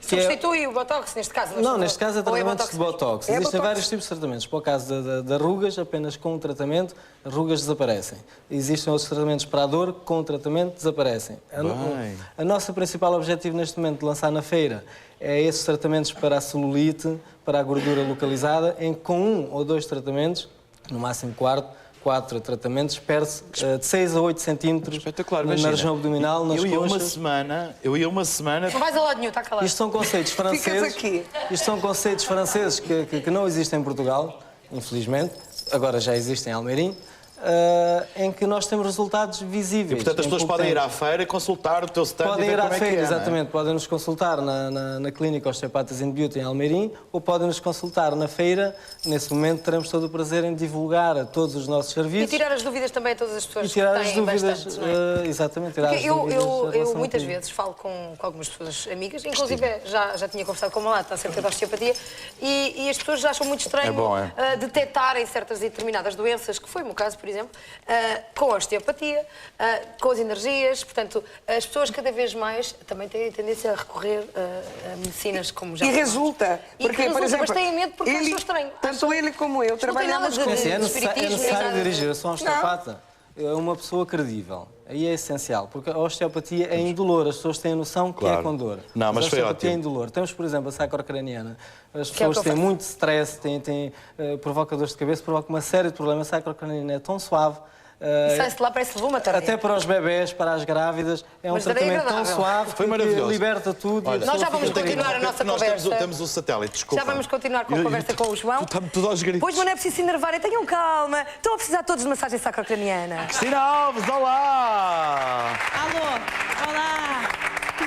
Substitui o botox, neste caso? Não, neste caso é Ou tratamentos de botox. É Existem botox. vários tipos de tratamentos. Para o caso de rugas, apenas com um tratamento, as rugas desaparecem. Existem outros tratamentos para a dor, com o tratamento desaparecem. A nossa principal objetivo neste momento de lançar na feira é esses tratamentos para a celulite, para a gordura localizada, em que com 1 ou 2 tratamentos, no máximo 4 tratamentos, perde-se de 6 a 8 centímetros Espetacular, na imagina. região abdominal, nas Eu ia uma coxas. semana... Não vais a lado nenhum, está calado. Isto são conceitos franceses. aqui. Isto são conceitos franceses que não existem em Portugal, infelizmente. Agora já existem em Almeirim, em que nós temos resultados visíveis. E, portanto, as em pessoas pouco podem ir tempo. à feira, consultar o teu stand Podem e ver ir à como é que feira, é, não é? exatamente. Podem nos consultar na clínica Osteopatas and Beauty em Almeirim ou podem nos consultar na feira. Nesse momento teremos todo o prazer em divulgar a todos os nossos E serviços. tirar as dúvidas também a todas as pessoas E tirar que as têm dúvidas, bastantes, não é? exatamente, tirar Porque as dúvidas. em eu relação muitas a tudo. vezes falo com algumas pessoas amigas, inclusive já tinha conversado com uma lata acerca da osteopatia, e as pessoas já acham muito estranho É bom, é? detectarem certas e determinadas doenças, que foi o meu caso, por exemplo, com a osteopatia, com as energias. Portanto, as pessoas cada vez mais também têm tendência a recorrer a medicinas como já E falámos. resulta. E Porque, resulta, por exemplo, mas têm medo porque acham estranho. Tanto ele como eu Isto não tem trabalhamos nada com... de- É espiritismo, necessário nada de- dirigir. Eu sou um osteopata. É uma pessoa credível. Aí é essencial, porque a osteopatia é indolor. As pessoas têm a noção que Claro. é com dor. Não, mas a foi osteopatia é ótimo. indolor. Temos, por exemplo, a sacrocraniana. As Que é o pessoas que eu têm faço. muito stress, provoca dores de cabeça, provoca uma série de problemas. A sacrocraniana é tão suave. E sai-se de lá, parece levou uma Até para os bebés, para as grávidas, é um Mas daí é tratamento tão agradável. suave Foi que maravilhoso. liberta tudo. e a Olha, pessoa Nós já fica vamos tranquila. continuar a nossa Nós conversa. temos o satélite, desculpa. Já vamos continuar com a conversa com o João. Estamos todos aos gritos. Pois, mas não é preciso se enervarem, tenham calma. Estão a precisar todos de massagem sacrocraniana. Cristina Alves, olá! Alô, olá, que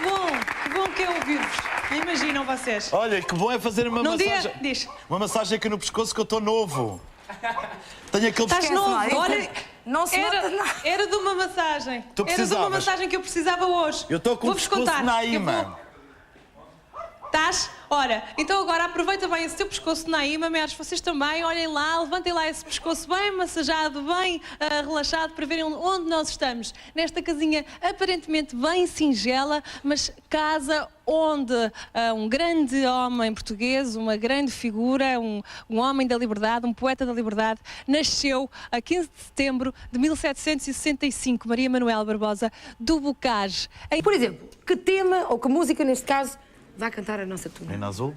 bom que é ouvir-vos. Imaginam vocês. Olha, que bom é fazer uma Num dia, massagem... diz. Uma massagem aqui no pescoço que eu estou novo. Tenho aquele Estás pescoço... novo, olha, Não se nota nada. era de uma massagem. Tu Era de precisavas. uma massagem que eu precisava hoje. Eu estou com o Vou-vos pescoço contar. de Naíma. Estás? Ora, então agora aproveita bem esse teu pescoço de Naíma, meros, vocês também, olhem lá, levantem lá esse pescoço bem massajado, bem relaxado, para verem onde nós estamos. Nesta casinha aparentemente bem singela, mas casa onde um grande homem português, uma grande figura, um homem da liberdade, um poeta da liberdade, nasceu a 15 de setembro de 1765, Maria Manuel Barbosa, do Bocage. Por exemplo, que tema, ou que música neste caso, vai cantar a nossa turma? Menina Azul?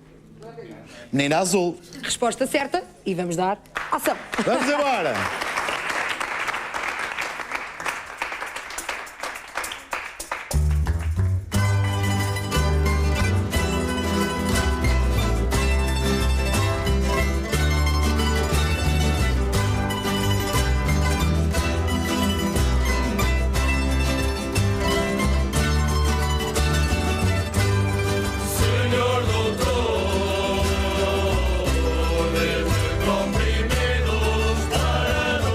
Menina Azul. Resposta certa e vamos dar ação. Vamos embora! Comprimidos para no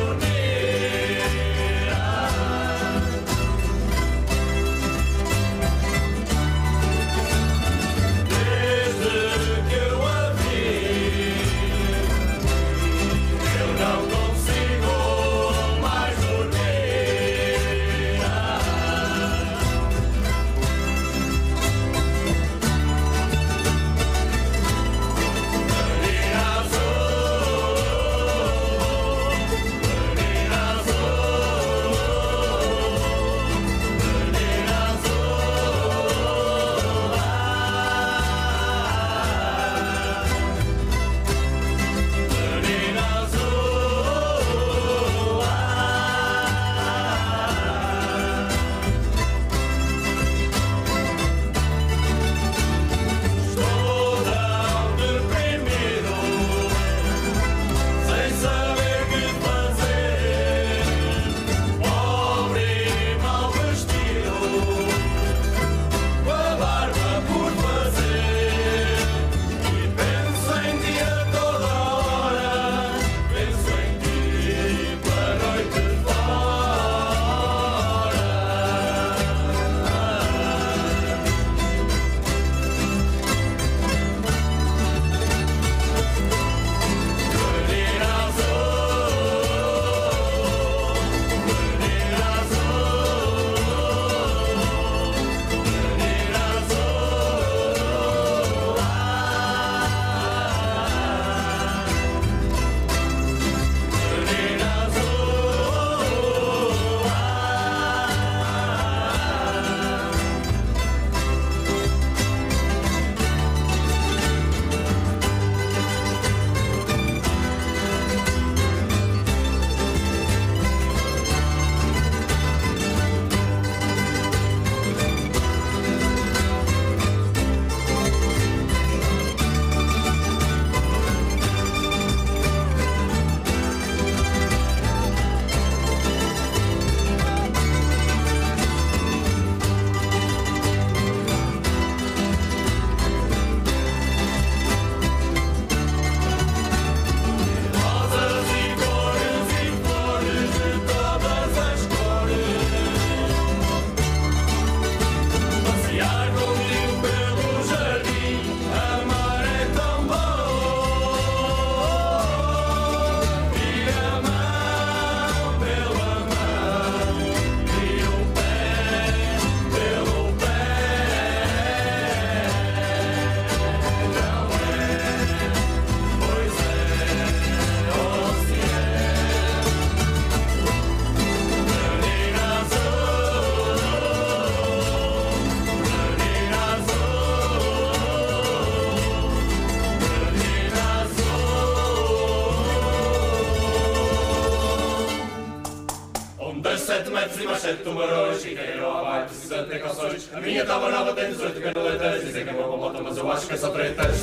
7 metros e mais 7 tubarões. E quem não vai precisando ter calções. A minha tábua nova tem 18 canaletas. Dizem que é uma bota, mas eu acho que é só tretas.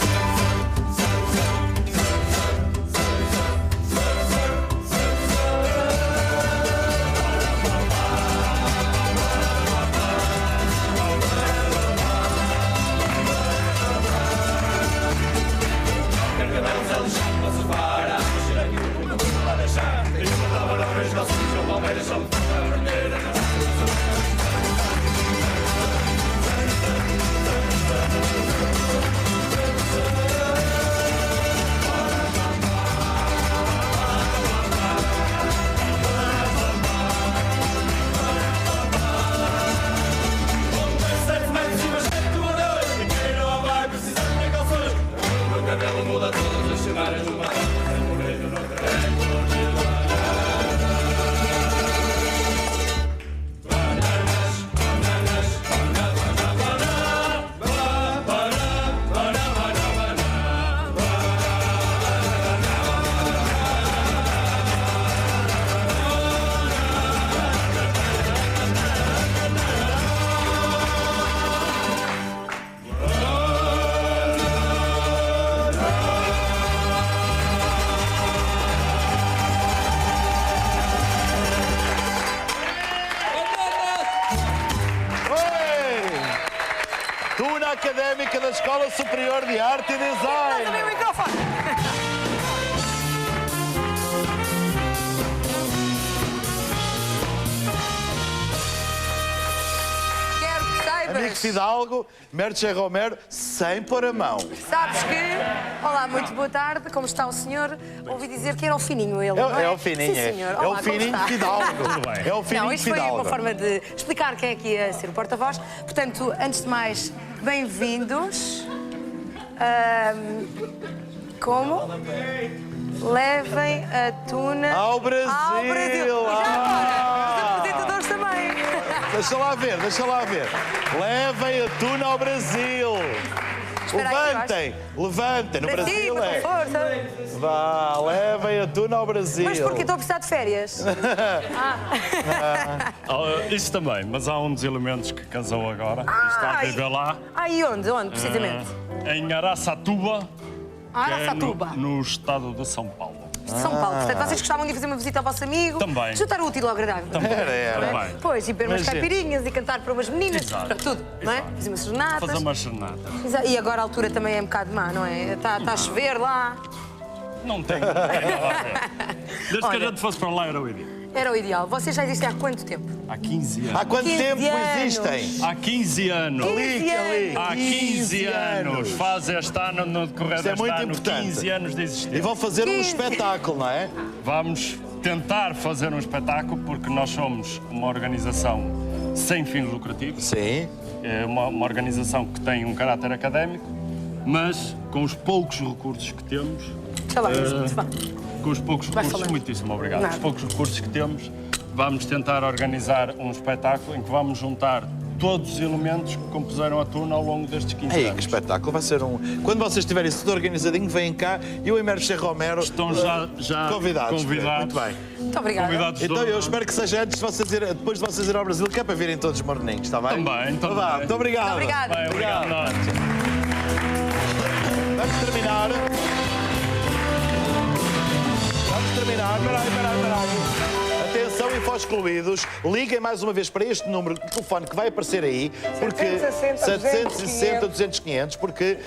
Tuna Académica da Escola Superior de Arte e Design. Quero que saibas. Amigo Fidalgo, Merche Romero, sem pôr a mão. Sabes que... Olá, muito boa tarde. Como está o senhor? Ouvi dizer que era o Fininho ele, não é? É o Fininho, Sim, senhor. é o Olá, como Fininho está? Fidalgo. É o Fininho Não, isto foi Fidalgo. uma forma de explicar quem é que ia ser o porta-voz. Portanto, antes de mais, bem-vindos. Como? Levem a tuna Ao Brasil. E já agora, os apresentadores também. Deixa lá ver. Levem a tuna ao Brasil. Espera aí, Levantem. No Para Brasil cima, é. com força. Vá, levem a tuna ao Brasil. Mas porquê? Estou a precisar de férias. Isso também, mas há um dos elementos que casou agora. Está a viver lá. E onde? Onde, precisamente? Em Araçatuba. Araçatuba. No estado de São Paulo. São Paulo. Portanto, vocês gostavam de ir fazer uma visita ao vosso amigo? Também. Juntar o útil ao agradável. Era. Também. Pois, e beber umas Mas, caipirinhas e cantar para umas meninas. Exato. Para tudo, não é? Exato. Fazer umas serenatas. Fazer uma serenata. E agora a altura também é um bocado má, não é? Está a chover lá. Não tem. Desde que a gente fosse para lá era o ideal. Era o ideal. Vocês já existem há quanto tempo? Há 15 anos. Há quanto 15 tempo anos. existem? Há 15 anos. 15 anos. Há 15 anos. Faz este ano, no decorrer Isso é deste muito ano, importante. 15 anos de E existência. vão fazer um 15. espetáculo, não é? Vamos tentar fazer um espetáculo porque nós somos uma organização sem fins lucrativos. Sim. É uma organização que tem um caráter académico, mas com os poucos recursos que temos... Deixa lá, vá. Com os poucos Vai recursos, falando. muitíssimo obrigado. Nada. Com os poucos recursos que temos, vamos tentar organizar um espetáculo em que vamos juntar todos os elementos que compuseram a tuna ao longo destes 15 Ei, que anos. espetáculo. Vai ser um... Quando vocês estiverem tudo organizadinho, vêm cá e eu e Merche Romero... Estão já convidados. convidados. Muito bem. Muito obrigada. Convidados Então todos. eu espero que seja antes de vocês ir, depois de vocês irem ao Brasil, que é para virem todos morninhos, está bem? Também. Então vá, muito obrigado. Obrigada. Bem, obrigado. nós. Vamos terminar. Peraí. Atenção, info-excluídos. Liguem mais uma vez para este número de telefone que vai aparecer aí, porque 760 200 500, porque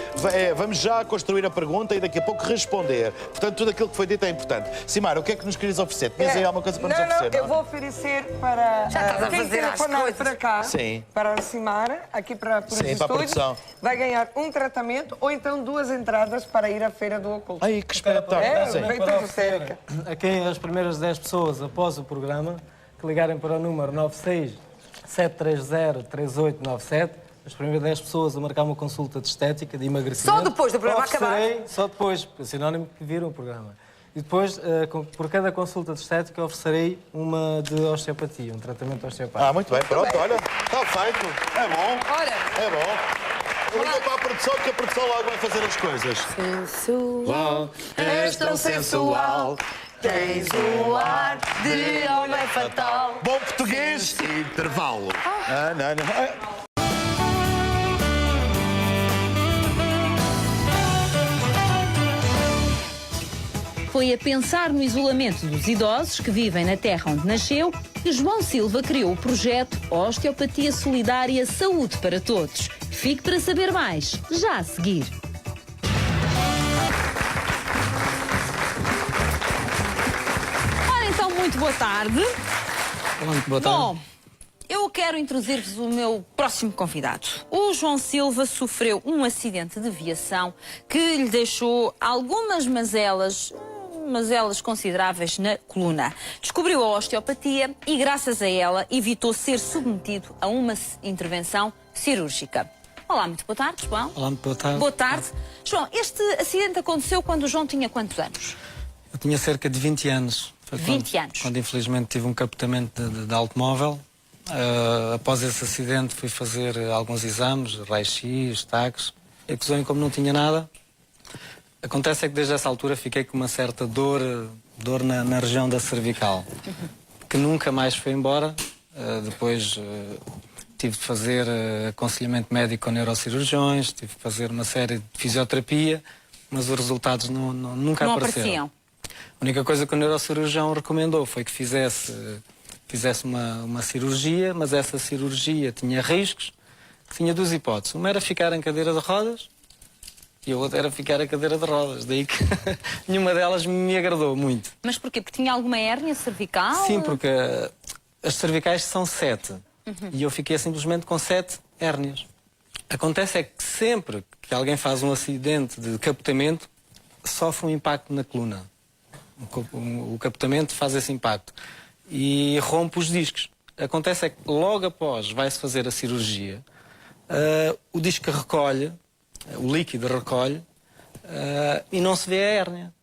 vamos já construir a pergunta e daqui a pouco responder. Portanto, tudo aquilo que foi dito é importante. Simara, o que é que nos querias oferecer? Tinhas aí alguma coisa para nos oferecer? eu vou oferecer para Já estás a quem fazer as telefonar coisas. para cá, Sim. para a Simara, aqui para os Sim, para a estúdios, produção. vai ganhar um tratamento ou então 2 entradas para ir à Feira do Oculto. Ai, que espetáculo. Sim. Feito Para do Cerca. a quem as primeiras 10 pessoas após o programa que ligarem para o número 96 730 3897, as primeiras 10 pessoas a marcar uma consulta de estética, de emagrecimento. Só depois do programa acabar? Só depois, porque é sinónimo que viram o programa. E depois, por cada consulta de estética, oferecerei uma de osteopatia, um tratamento osteopático. Muito bem, pronto, olha, está feito. É bom. Olha. É bom. Liga para a produção, que a produção logo vai fazer as coisas. Sensual, és tão sensual, Tens um ar de homem fatal. Bom português. Intervalo. Não. Foi a pensar no isolamento dos idosos que vivem na terra onde nasceu que João Silva criou o projeto Osteopatia Solidária Saúde para Todos. Fique para saber mais, já a seguir. Ora então, muito boa tarde. Muito boa tarde. Bom, eu quero introduzir-vos o meu próximo convidado. O João Silva sofreu um acidente de viação que lhe deixou algumas mazelas consideráveis na coluna. Descobriu a osteopatia e, graças a ela, evitou ser submetido a uma intervenção cirúrgica. Olá, muito boa tarde, João. Olá, muito boa tarde. Boa tarde. João, este acidente aconteceu quando o João tinha quantos anos? Eu tinha cerca de 20 anos. Foi 20 anos. Quando infelizmente tive um capotamento de automóvel. Após esse acidente fui fazer alguns exames, raio-x, taques. Acusou-me como não tinha nada. Acontece é que desde essa altura fiquei com uma certa dor na região da cervical, que nunca mais foi embora. Depois tive de fazer aconselhamento médico com neurocirurgiões, tive de fazer uma série de fisioterapia, mas os resultados nunca apareceram. A única coisa que o neurocirurgião recomendou foi que fizesse uma cirurgia, mas essa cirurgia tinha riscos, tinha duas hipóteses. Uma era ficar em cadeira de rodas e a outra era ficar em cadeira de rodas. Daí que nenhuma delas me agradou muito. Mas porquê? Porque tinha alguma hérnia cervical? Sim, porque as cervicais são 7 e eu fiquei simplesmente com 7 hérnias. Acontece é que sempre que alguém faz um acidente de capotamento, sofre um impacto na coluna. O capotamento faz esse impacto e rompe os discos. Acontece é que logo após vai-se fazer a cirurgia, o disco recolhe, o líquido recolhe e não se vê a hérnia.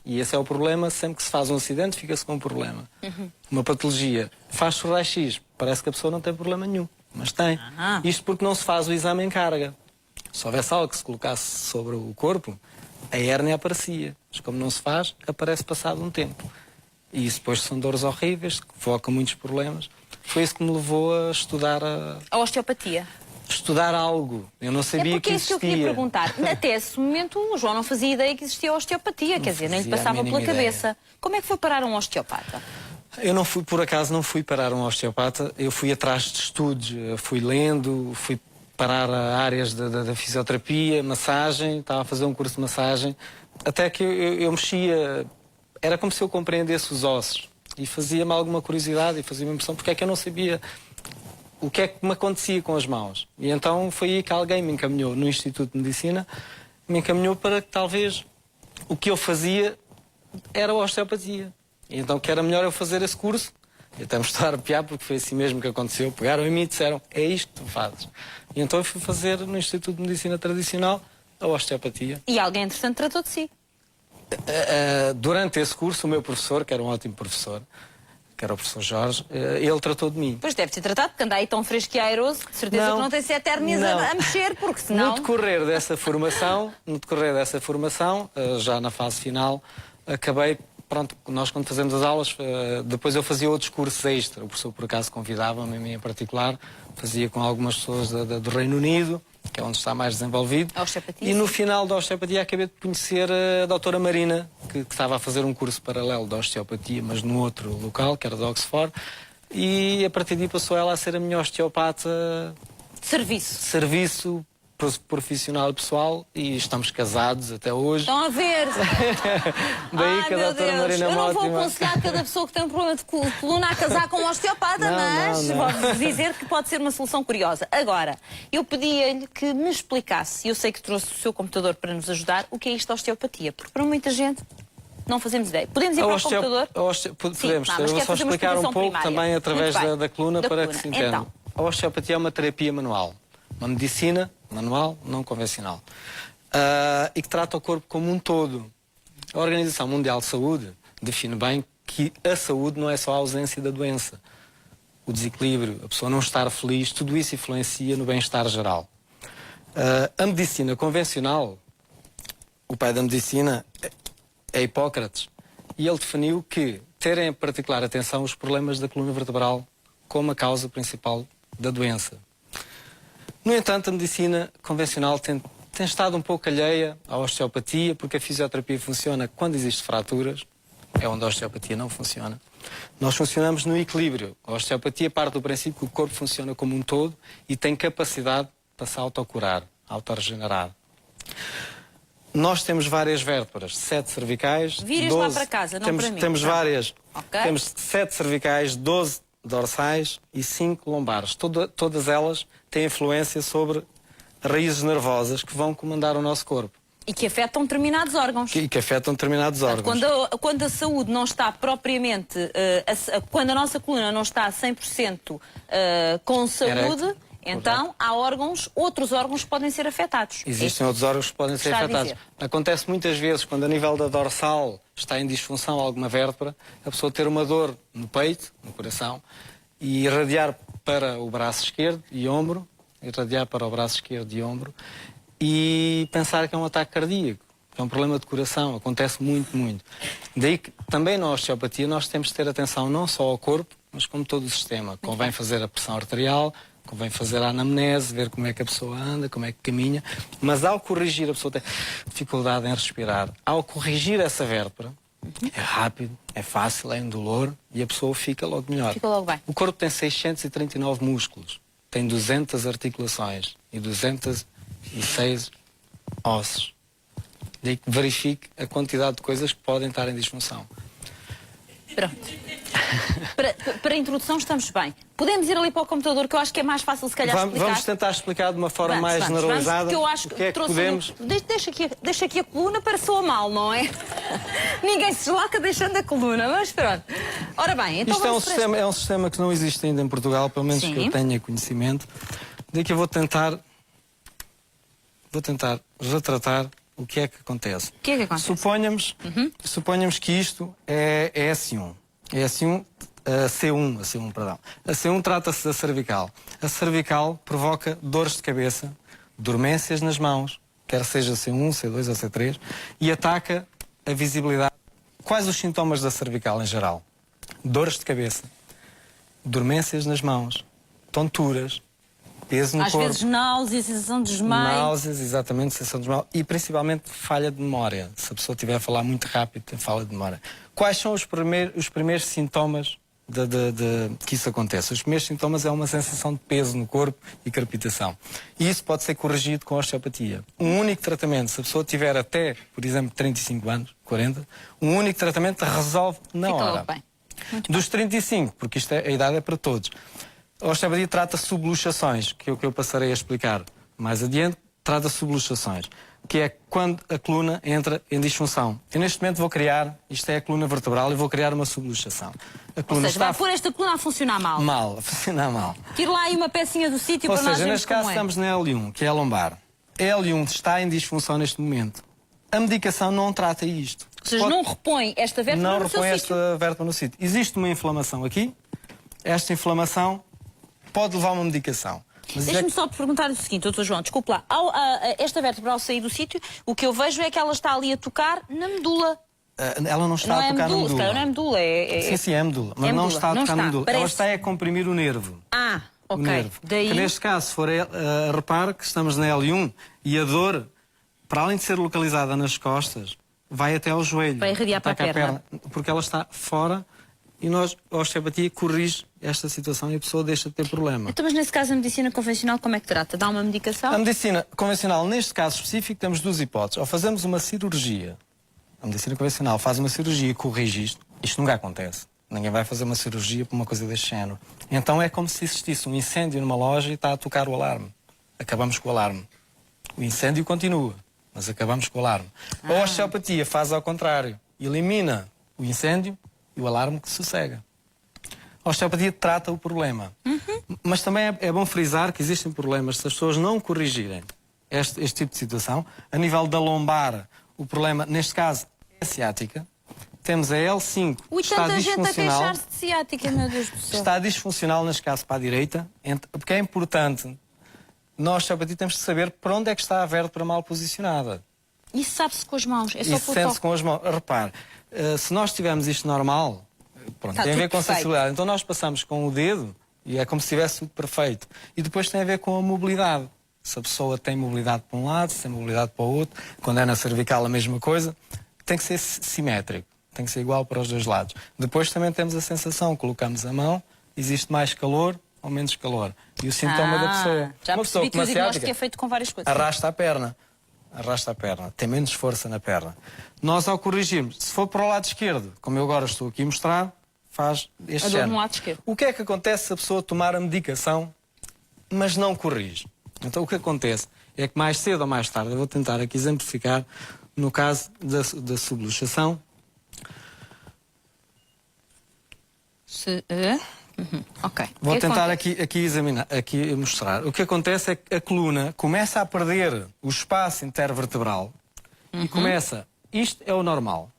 E esse é o problema, sempre que se faz um acidente fica-se com um problema. Uma patologia, faz-se o raio-x, parece que a pessoa não tem problema nenhum, mas tem. Isto porque não se faz o exame em carga. Se houvesse algo que se colocasse sobre o corpo, a hérnia aparecia. Mas como não se faz, aparece passado um tempo. E isso depois são dores horríveis, que provocam muitos problemas. Foi isso que me levou a estudar a osteopatia. Estudar algo. Eu não sabia que existia. É isso que eu queria perguntar. Até esse momento o João não fazia ideia que existia a osteopatia, quer dizer, nem lhe passava pela cabeça. Como é que foi parar um osteopata? Eu não fui, por acaso, não fui parar um osteopata. Eu fui atrás de estudos, fui lendo, fui parar a áreas da fisioterapia, massagem, estava a fazer um curso de massagem, até que eu mexia, era como se eu compreendesse os ossos, e fazia-me alguma curiosidade e fazia-me impressão porque é que eu não sabia o que é que me acontecia com as mãos. E então foi aí que alguém me encaminhou no Instituto de Medicina, me encaminhou para que talvez o que eu fazia era a osteopatia. E então que era melhor eu fazer esse curso. Eu até me estou a arrepiar porque foi assim mesmo que aconteceu. Pegaram em mim e disseram, é isto que tu fazes. E então eu fui fazer no Instituto de Medicina Tradicional a osteopatia. E alguém, entretanto, tratou de si? Durante esse curso, o meu professor, que era um ótimo professor, que era o professor Jorge, ele tratou de mim. Pois deve ter tratado, porque anda aí tão fresco e airoso, de certeza que não tem 7 hérnias a mexer, porque senão... No decorrer dessa formação, já na fase final, acabei... Pronto, nós quando fazemos as aulas, depois eu fazia outros cursos extra. O professor, por acaso, convidava-me, a mim em particular, fazia com algumas pessoas do Reino Unido, que é onde está mais desenvolvido. A osteopatia. E no final da osteopatia acabei de conhecer a doutora Marina, que estava a fazer um curso paralelo de osteopatia, mas num outro local, que era de Oxford, e a partir daí passou ela a ser a minha osteopata... Serviço profissional e pessoal, e estamos casados até hoje. Estão a ver? Daí que a doutora Marina eu não vou aconselhar cada pessoa que tem um problema de coluna a casar com um osteopata, mas vou dizer que pode ser uma solução curiosa. Agora, eu pedia-lhe que me explicasse, e eu sei que trouxe o seu computador para nos ajudar, o que é isto da osteopatia, porque para muita gente não fazemos ideia. Podemos ir para o computador? Podemos. Eu vou só explicar um pouco também através da coluna para que se entenda. Então. A osteopatia é uma terapia manual. Uma medicina manual, não convencional. E que trata o corpo como um todo. A Organização Mundial de Saúde define bem que a saúde não é só a ausência da doença. O desequilíbrio, a pessoa não estar feliz, tudo isso influencia no bem-estar geral. A medicina convencional, o pai da medicina é Hipócrates, e ele definiu que terem em particular atenção os problemas da coluna vertebral como a causa principal da doença. No entanto, a medicina convencional tem estado um pouco alheia à osteopatia, porque a fisioterapia funciona quando existem fraturas, é onde a osteopatia não funciona. Nós funcionamos no equilíbrio. A osteopatia parte do princípio que o corpo funciona como um todo e tem capacidade para se autocurar, autorregenerar. Nós temos várias vértebras, 7 cervicais, Vires 12... lá para casa, não para mim. Temos várias. Ok. Temos 7 cervicais, 12 dorsais e 5 lombares. Todas elas têm influência sobre raízes nervosas que vão comandar o nosso corpo. E que afetam determinados órgãos. E que afetam determinados órgãos. Quando a saúde não está propriamente... quando a nossa coluna não está a 100% com saúde, então há outros órgãos que podem ser afetados. Existem outros órgãos que podem ser afetados. Acontece muitas vezes quando a nível da dorsal está em disfunção alguma vértebra, a pessoa ter uma dor no peito, no coração, e irradiar para o braço esquerdo e ombro, e pensar que é um ataque cardíaco, que é um problema de coração. Acontece muito, muito. Daí que também na osteopatia nós temos de ter atenção não só ao corpo, mas como todo o sistema. Convém fazer a pressão arterial, convém fazer a anamnese, ver como é que a pessoa anda, como é que caminha, mas ao corrigir, a pessoa tem dificuldade em respirar, ao corrigir essa vértebra, é rápido, é fácil, é indolor e a pessoa fica logo melhor. Fica logo bem. O corpo tem 639 músculos, tem 200 articulações e 206 ossos. Daí que verifique a quantidade de coisas que podem estar em disfunção. Pronto. Para a introdução estamos bem. Podemos ir ali para o computador, que eu acho que é mais fácil se calhar explicar. Vamos tentar explicar de uma forma mais generalizada. Porque eu acho que é que trouxe podemos... Deixa aqui a coluna para soar mal, não é? Ninguém se desloca deixando a coluna, mas pronto. Ora bem, então isto é um sistema que não existe ainda em Portugal, pelo menos que eu tenha conhecimento. Daí que eu vou tentar retratar o que é que acontece. O que é que acontece? Suponhamos que isto é S1. É S1, C1, perdão. A C1 trata-se da cervical. A cervical provoca dores de cabeça, dormências nas mãos, quer seja C1, C2 ou C3, e ataca a visibilidade. Quais os sintomas da cervical em geral? Dores de cabeça, dormências nas mãos, tonturas, peso no corpo. Às vezes náuseas, sensação de desmaio. Náuseas, exatamente, sensação de desmaio. E principalmente falha de memória. Se a pessoa estiver a falar muito rápido, tem falha de memória. Quais são os primeiros sintomas que isso acontece? Os primeiros sintomas é uma sensação de peso no corpo e crepitação. E isso pode ser corrigido com a osteopatia. Um único tratamento, se a pessoa tiver até, por exemplo, 35 anos, 40, um único tratamento resolve na hora. Bem. Dos 35, porque a idade é para todos. A osteopatia trata subluxações, que é o que eu passarei a explicar mais adiante, trata subluxações, que é quando a coluna entra em disfunção. Eu neste momento vou criar, isto é a coluna vertebral, e vou criar uma subluxação. Ou seja, vai pôr esta coluna a funcionar mal. A funcionar mal. Tira lá aí uma pecinha do sítio para nós vermos. Ou seja, neste caso estamos na L1, que é a lombar. A L1 está em disfunção neste momento. A medicação não trata isto. Ou seja, não repõe esta vértebra no seu sítio. Não repõe esta vértebra no sítio. Existe uma inflamação aqui. Esta inflamação pode levar a uma medicação. Deixa-me só perguntar o seguinte, Dr. João, desculpe lá. Esta vértebra, ao sair do sítio, o que eu vejo é que ela está ali a tocar na medula. Ela não está a tocar na medula. Não é medula, Sim, é medula. Mas não está a tocar na medula. Ela está a comprimir o nervo. Ok. O nervo. Daí... Que neste caso, se for repare que estamos na L1 e a dor, para além de ser localizada nas costas, vai até ao joelho. Vai irradiar para a perna. Porque ela está fora e a osteopatia corrige esta situação e a pessoa deixa de ter problema. Então, mas nesse caso a medicina convencional como é que trata? Dá uma medicação? A medicina convencional, neste caso específico, temos duas hipóteses. Ou fazemos uma cirurgia. A medicina convencional faz uma cirurgia e corrige isto. Isto nunca acontece. Ninguém vai fazer uma cirurgia por uma coisa deste género. Então é como se existisse um incêndio numa loja e está a tocar o alarme. Acabamos com o alarme. O incêndio continua, mas acabamos com o alarme. A osteopatia faz ao contrário. Elimina o incêndio e o alarme que sossega. A osteopatia trata o problema. Mas também é bom frisar que existem problemas se as pessoas não corrigirem este tipo de situação. A nível da lombar, o problema, neste caso, é a ciática. Temos a L5, está tanta gente a disfuncional. queixar-se de ciática, meu Deus do céu. Está disfuncional, neste caso, para a direita, porque é importante. Nós, osteopatia, temos de saber para onde é que está a vértebra mal posicionada. Isso sabe-se com as mãos, é só Isso sente-se com as mãos. Repare, Se nós tivermos isto normal, pronto, tem a ver com a sensibilidade. Então nós passamos com o dedo e é como se tivesse tudo perfeito. E depois tem a ver com a mobilidade. Se a pessoa tem mobilidade para um lado, se tem mobilidade para o outro, quando é na cervical a mesma coisa, tem que ser simétrico, tem que ser igual para os dois lados. Depois também temos a sensação, colocamos a mão, existe mais calor ou menos calor. E o sintoma da pessoa. Já uma percebi pessoa que o diagnóstico ciática, é feito com várias coisas. arrasta a perna, tem menos força na perna. Nós, ao corrigirmos, se for para o lado esquerdo, como eu agora estou aqui a mostrar, faz este género. no lado esquerdo. O que é que acontece se a pessoa tomar a medicação, mas não corrige? Então o que acontece é que mais cedo ou mais tarde, eu vou tentar aqui exemplificar, no caso da subluxação. Ok. Vou tentar aqui examinar, aqui mostrar. O que acontece é que a coluna começa a perder o espaço intervertebral e começa... Isto é o normal.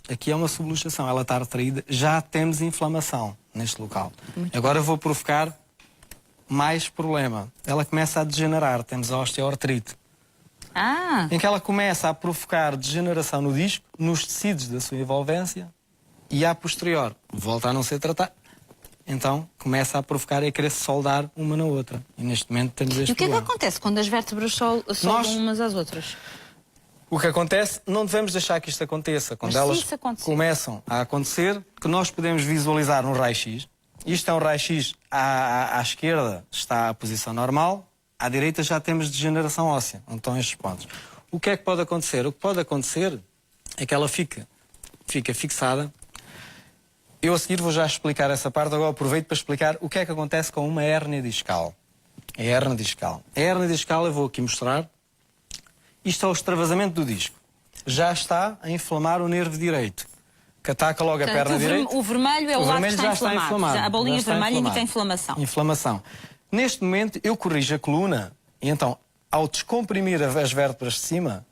Aqui é uma subluxação, ela está retraída, já temos inflamação neste local. Agora eu vou provocar mais problema. Ela começa a degenerar, temos a osteoartrite. Em que ela começa a provocar degeneração no disco, nos tecidos da sua envolvência e a posterior volta a não ser tratada. Então começa a provocar e querer se soldar uma na outra. E neste momento temos este E o que é que problema. acontece quando as vértebras soldam umas às outras? O que acontece, não devemos deixar que isto aconteça. Quando Mas se elas isso acontecer? começam a acontecer, que nós podemos visualizar um raio-x. Isto é um raio-x, à esquerda está a posição normal, à direita já temos degeneração óssea, onde estão estes pontos. O que é que pode acontecer? O que pode acontecer é que ela fica fixada. Eu a seguir vou já explicar essa parte, agora aproveito para explicar o que é que acontece com uma hérnia discal. A hérnia discal. A hérnia discal eu vou aqui mostrar. Isto é o extravasamento do disco. Já está a inflamar o nervo direito, que ataca logo a perna direita. O vermelho é o lado que está inflamado. A bolinha vermelha indica a inflamação. Inflamação. Neste momento eu corrijo a coluna e então, ao descomprimir as vértebras de cima,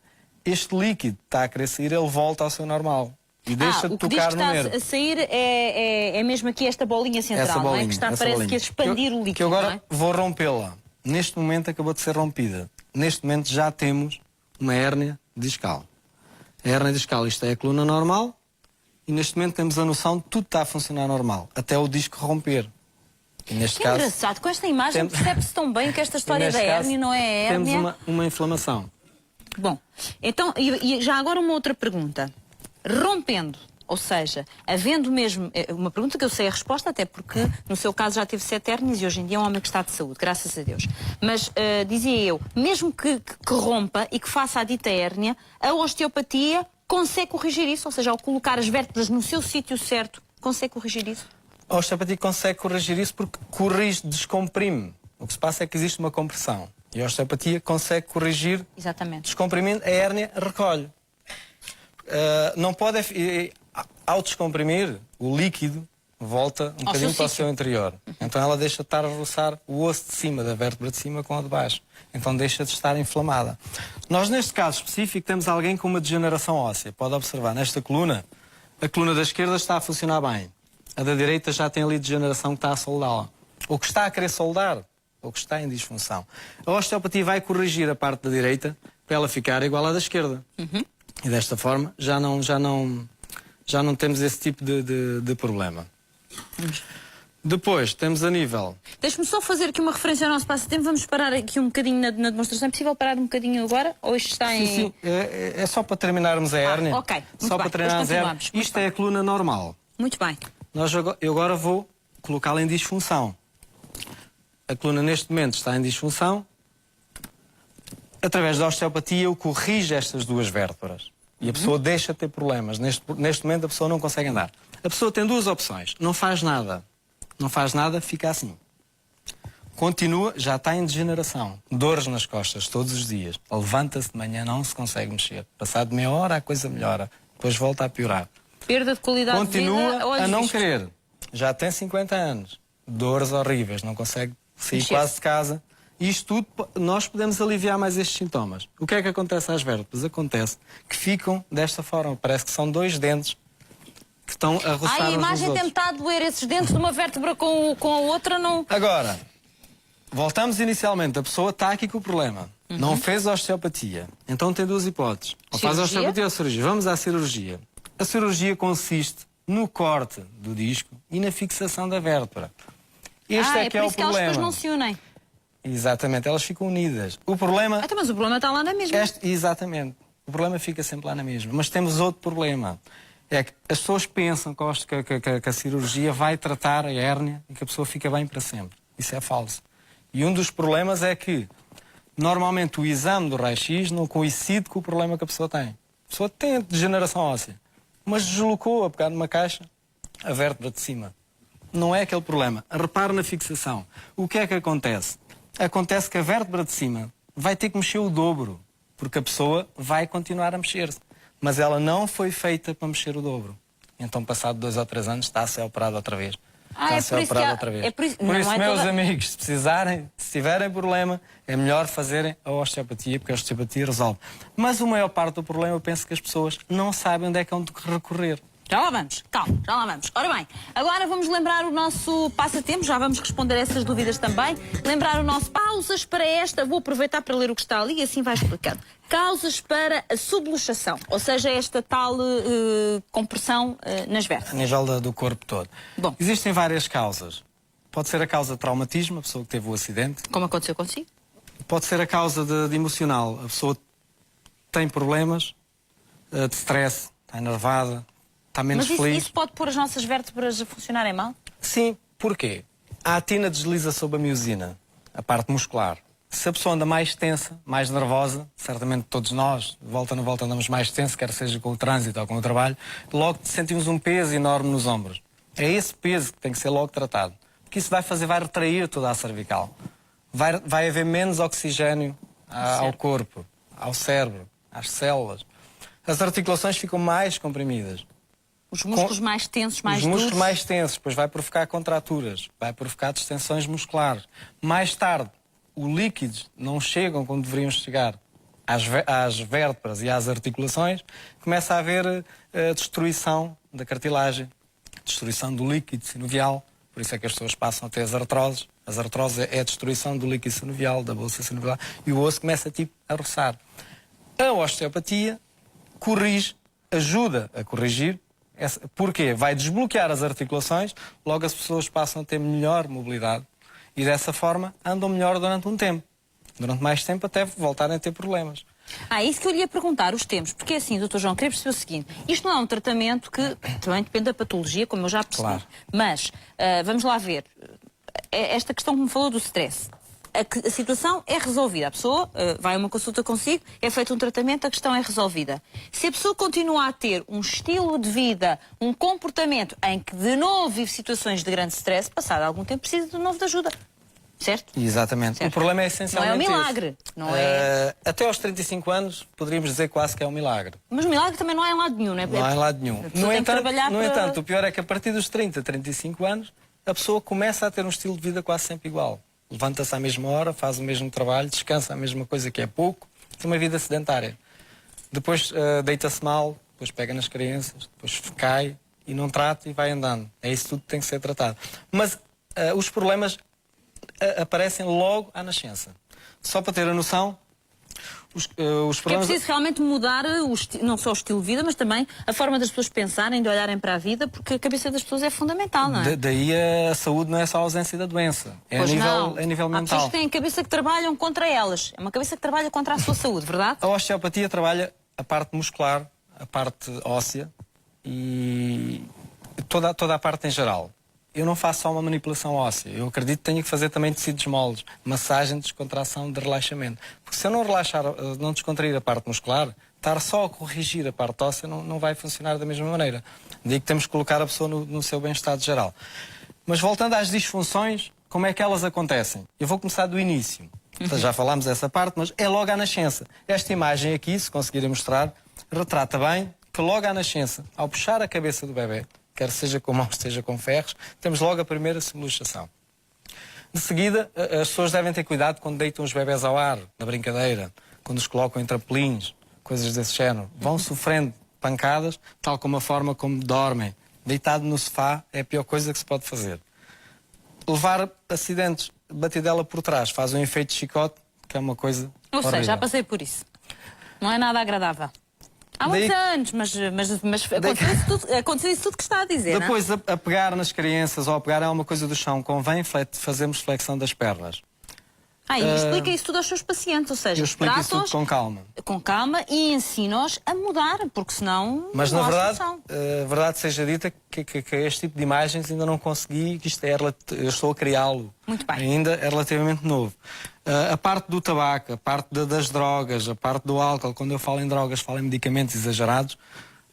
este líquido está a querer sair, ele volta ao seu normal. E deixa de tocar no nervo. O que diz que está a sair é mesmo aqui esta bolinha central, essa bolinha, não é? Que está, parece que a expandir o líquido. Que eu agora não é? vou rompê-la. Neste momento acabou de ser rompida. Neste momento já temos uma hérnia discal. A hérnia discal, isto é a coluna normal, e neste momento temos a noção de que tudo está a funcionar normal, até o disco romper. E neste Que caso, engraçado, com esta imagem percebe-se tão bem que esta história da hérnia não é a hérnia. temos uma inflamação. Bom, então, e já agora uma outra pergunta. Rompendo, ou seja, havendo mesmo... Uma pergunta que eu sei a resposta, até porque no seu caso já teve 7 hérnias e hoje em dia é um homem que está de saúde, graças a Deus. Mas, dizia eu, mesmo que rompa e que faça a dita hérnia, a osteopatia consegue corrigir isso? Ou seja, ao colocar as vértebras no seu sítio certo, consegue corrigir isso? A osteopatia consegue corrigir isso porque corrige, descomprime. O que se passa é que existe uma compressão. E a osteopatia consegue corrigir, descomprimindo, a hérnia recolhe. Não pode... Ao descomprimir, o líquido volta um bocadinho para o seu interior. Então ela deixa de estar a roçar o osso de cima, da vértebra de cima, com a de baixo. Então deixa de estar inflamada. Nós, neste caso específico, temos alguém com uma degeneração óssea. Pode observar, nesta coluna, a coluna da esquerda está a funcionar bem. A da direita já tem ali degeneração que está a soldá-la. Ou que está a querer soldar, ou que está em disfunção. A osteopatia vai corrigir a parte da direita para ela ficar igual à da esquerda. E desta forma já não temos esse tipo de problema. Depois, temos a nível... Deixe-me só fazer aqui uma referência ao nosso passatempo. Vamos parar aqui um bocadinho na demonstração. É possível parar um bocadinho agora? Ou isto está em... Sim. É só para terminarmos a hérnia. Ok, muito só bem. para terminarmos a hérnia. Isto é a coluna normal. Muito bem. Eu agora vou colocá-la em disfunção. A coluna neste momento está em disfunção. Através da osteopatia eu corrijo estas duas vértebras. E a pessoa deixa de ter problemas. Neste momento a pessoa não consegue andar. A pessoa tem duas opções. Não faz nada. Não faz nada, fica assim. Continua, já está em degeneração. Dores nas costas todos os dias. Levanta-se de manhã, não se consegue mexer. Passado meia hora a coisa melhora. Depois volta a piorar. Perda de qualidade de vida. Continua a não querer. Já tem 50 anos. Dores horríveis. Não consegue sair quase de casa. Isto tudo, nós podemos aliviar mais estes sintomas. O que é que acontece às vértebras? Acontece que ficam desta forma. Parece que são dois dentes que estão a roçar a imagem tem metade de doer. Esses dentes de uma vértebra com a outra não... Agora, voltamos inicialmente. A pessoa está aqui com o problema. Não fez a osteopatia. Então tem duas hipóteses. Ou faz a osteopatia ou a cirurgia. Vamos à cirurgia. A cirurgia consiste no corte do disco e na fixação da vértebra. Este é que é o problema. Por isso que elas depois não se unem. Exatamente, elas ficam unidas. O problema... Mas o problema está lá na mesma. Exatamente. O problema fica sempre lá na mesma. Mas temos outro problema. É que as pessoas pensam que a cirurgia vai tratar a hérnia e que a pessoa fica bem para sempre. Isso é falso. E um dos problemas é que, normalmente, o exame do raio-x não coincide com o problema que a pessoa tem. A pessoa tem degeneração óssea, mas deslocou a pegar numa caixa a vértebra de cima. Não é aquele problema. Repare na fixação. O que é que acontece? Acontece que a vértebra de cima vai ter que mexer o dobro, porque a pessoa vai continuar a mexer-se. Mas ela não foi feita para mexer o dobro. Então, passado 2 ou 3 anos, está a ser operada outra vez. Está a ser operada outra vez. Por isso, meus amigos, se precisarem, se tiverem problema, é melhor fazerem a osteopatia, porque a osteopatia resolve. Mas a maior parte do problema, eu penso que as pessoas não sabem onde é que vão recorrer. Já lá vamos, calma, já lá vamos. Ora bem, agora vamos lembrar o nosso passatempo, já vamos responder a essas dúvidas também. Lembrar o nosso pausas para esta, vou aproveitar para ler o que está ali e assim vai explicando. Causas para a subluxação, ou seja, esta tal compressão nas vértebras. A nível do corpo todo. Bom. Existem várias causas. Pode ser a causa de traumatismo, a pessoa que teve o acidente. Como aconteceu consigo? Pode ser a causa de emocional. A pessoa tem problemas de stress, está enervada, está menos feliz. Mas isso pode pôr as nossas vértebras a funcionarem mal? Sim. Porquê? A atina desliza sobre a miosina, a parte muscular. Se a pessoa anda mais tensa, mais nervosa, certamente todos nós, de volta na volta, andamos mais tensos, quer seja com o trânsito ou com o trabalho, logo sentimos um peso enorme nos ombros. É esse peso que tem que ser logo tratado. Porque isso vai retrair toda a cervical. Vai haver menos oxigênio ao corpo, ao cérebro, às células. As articulações ficam mais comprimidas. Os músculos mais tensos, mais duros. Os músculos mais tensos, depois vai provocar contraturas, vai provocar distensões musculares. Mais tarde, os líquidos não chegam como deveriam chegar às vértebras e às articulações, começa a haver destruição da cartilagem, destruição do líquido sinovial, por isso é que as pessoas passam a ter as artroses. As artroses é a destruição do líquido sinovial, da bolsa sinovial, e o osso começa a roçar. A osteopatia corrige, ajuda a corrigir. Porquê? Vai desbloquear as articulações, logo as pessoas passam a ter melhor mobilidade e dessa forma andam melhor durante um tempo. Durante mais tempo até voltarem a ter problemas. Isso que eu lhe ia perguntar, os tempos, porque assim, Dr. João, queria perceber o seguinte, isto não é um tratamento que também depende da patologia, como eu já percebi, claro. Mas, vamos lá ver, esta questão que me falou do stress, a situação é resolvida, a pessoa vai a uma consulta consigo, é feito um tratamento, a questão é resolvida. Se a pessoa continua a ter um estilo de vida, um comportamento em que de novo vive situações de grande stress, passado algum tempo precisa de novo de ajuda. Certo? Exatamente. Certo. O problema é essencialmente não é um milagre. Não é... Até aos 35 anos, poderíamos dizer quase que é um milagre. Mas o milagre também não é em lado nenhum, não é? Não é em lado nenhum. No entanto, o pior é que a partir dos 30, 35 anos, a pessoa começa a ter um estilo de vida quase sempre igual. Levanta-se à mesma hora, faz o mesmo trabalho, descansa a mesma coisa que é pouco, tem uma vida sedentária. Depois deita-se mal, depois pega nas crianças, depois cai e não trata e vai andando. É isso tudo que tem que ser tratado. Mas os problemas aparecem logo à nascença. Só para ter a noção, os problemas... É preciso realmente mudar não só o estilo de vida, mas também a forma das pessoas pensarem, de olharem para a vida, porque a cabeça das pessoas é fundamental, não é? Daí a saúde não é só a ausência da doença, é a nível mental. Há pessoas que têm a cabeça que trabalham contra elas, é uma cabeça que trabalha contra a sua saúde, verdade? A osteopatia trabalha a parte muscular, a parte óssea e toda a parte em geral. Eu não faço só uma manipulação óssea. Eu acredito que tenho que fazer também tecidos moles, massagem, descontração, de relaxamento. Porque se eu não relaxar, não descontrair a parte muscular, estar só a corrigir a parte óssea não vai funcionar da mesma maneira. Daí que temos que colocar a pessoa no seu bem-estar geral. Mas voltando às disfunções, como é que elas acontecem? Eu vou começar do início. Já falámos dessa parte, mas é logo à nascença. Esta imagem aqui, se conseguirem mostrar, retrata bem que logo à nascença, ao puxar a cabeça do bebê, quer seja com mãos, seja com ferros, temos logo a primeira subluxação. De seguida, as pessoas devem ter cuidado quando deitam os bebés ao ar, na brincadeira, quando os colocam em trampolins, coisas desse género. Vão sofrendo pancadas, tal como a forma como dormem. Deitado no sofá é a pior coisa que se pode fazer. Levar acidentes, batidela por trás, faz um efeito de chicote, que é uma coisa horrível. Já passei por isso. Não é nada agradável. Há muitos anos, mas aconteceu isso tudo que está a dizer. Depois, a pegar nas crianças ou a pegar em alguma coisa do chão, convém fazermos flexão das pernas. E explica isso tudo aos seus pacientes, ou seja, eu explico isso tudo com calma. Com calma e ensina-os a mudar, porque senão mas não na há verdade seja dita que este tipo de imagens ainda não consegui, que isto eu estou a criá-lo. Muito bem. Ainda é relativamente novo. A parte do tabaco, a parte das drogas, a parte do álcool, quando eu falo em drogas, falo em medicamentos exagerados,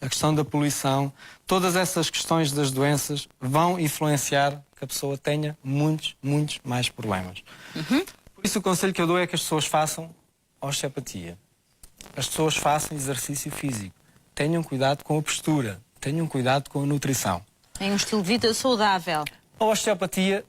a questão da poluição, todas essas questões das doenças vão influenciar que a pessoa tenha muitos mais problemas. Por isso o conselho que eu dou é que as pessoas façam osteopatia. As pessoas façam exercício físico. Tenham cuidado com a postura. Tenham cuidado com a nutrição. Tem um estilo de vida saudável. A osteopatia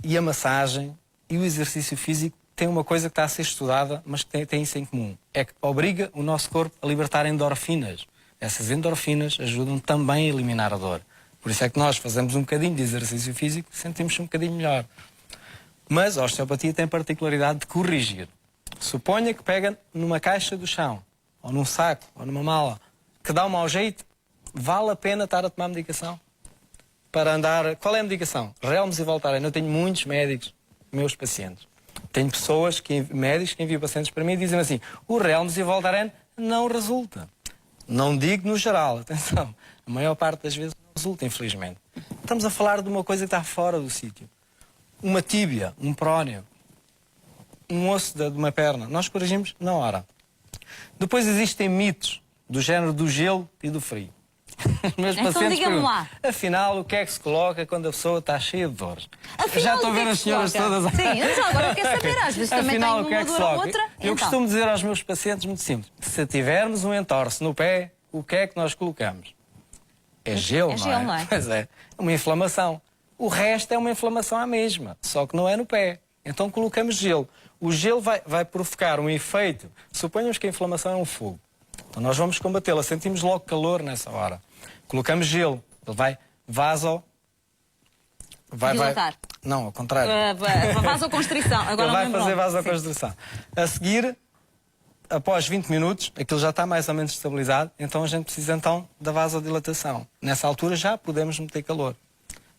e a massagem e o exercício físico têm uma coisa que está a ser estudada, mas que tem isso em comum. É que obriga o nosso corpo a libertar endorfinas. Essas endorfinas ajudam também a eliminar a dor. Por isso é que nós fazemos um bocadinho de exercício físico e sentimos um bocadinho melhor. Mas a osteopatia tem a particularidade de corrigir. Suponha que pega numa caixa do chão, ou num saco, ou numa mala, que dá um mau jeito, vale a pena estar a tomar medicação? Para andar... Qual é a medicação? Relmes e Voltaren. Eu tenho muitos médicos, meus pacientes. Tenho pessoas, médicos, que enviam pacientes para mim e dizem assim, o Relmes e Voltaren não resulta. Não digo no geral, atenção. A maior parte das vezes não resulta, infelizmente. Estamos a falar de uma coisa que está fora do sítio. Uma tíbia, um prónio, um osso de uma perna, nós corrigimos na hora. Depois existem mitos do género do gelo e do frio. Os meus pacientes diga-me lá. Afinal, o que é que se coloca quando a pessoa está cheia de dores? Afinal, já estou a ver as senhoras todas... Sim, mas agora eu quero saber, às vezes também Afinal, tenho uma dor ou outra. Eu costumo dizer aos meus pacientes muito simples, se tivermos um entorse no pé, o que é que nós colocamos? É gelo, não é? Pois é, uma inflamação. O resto é uma inflamação à mesma, só que não é no pé. Então colocamos gelo. O gelo vai provocar um efeito. Suponhamos que a inflamação é um fogo. Então nós vamos combatê-la, sentimos logo calor nessa hora. Colocamos gelo, ele vai dilatar. Não, ao contrário. Vasoconstrição. Agora ele vai fazer vasoconstrição. A seguir, após 20 minutos, aquilo já está mais ou menos estabilizado, então a gente precisa então da vasodilatação. Nessa altura já podemos meter calor.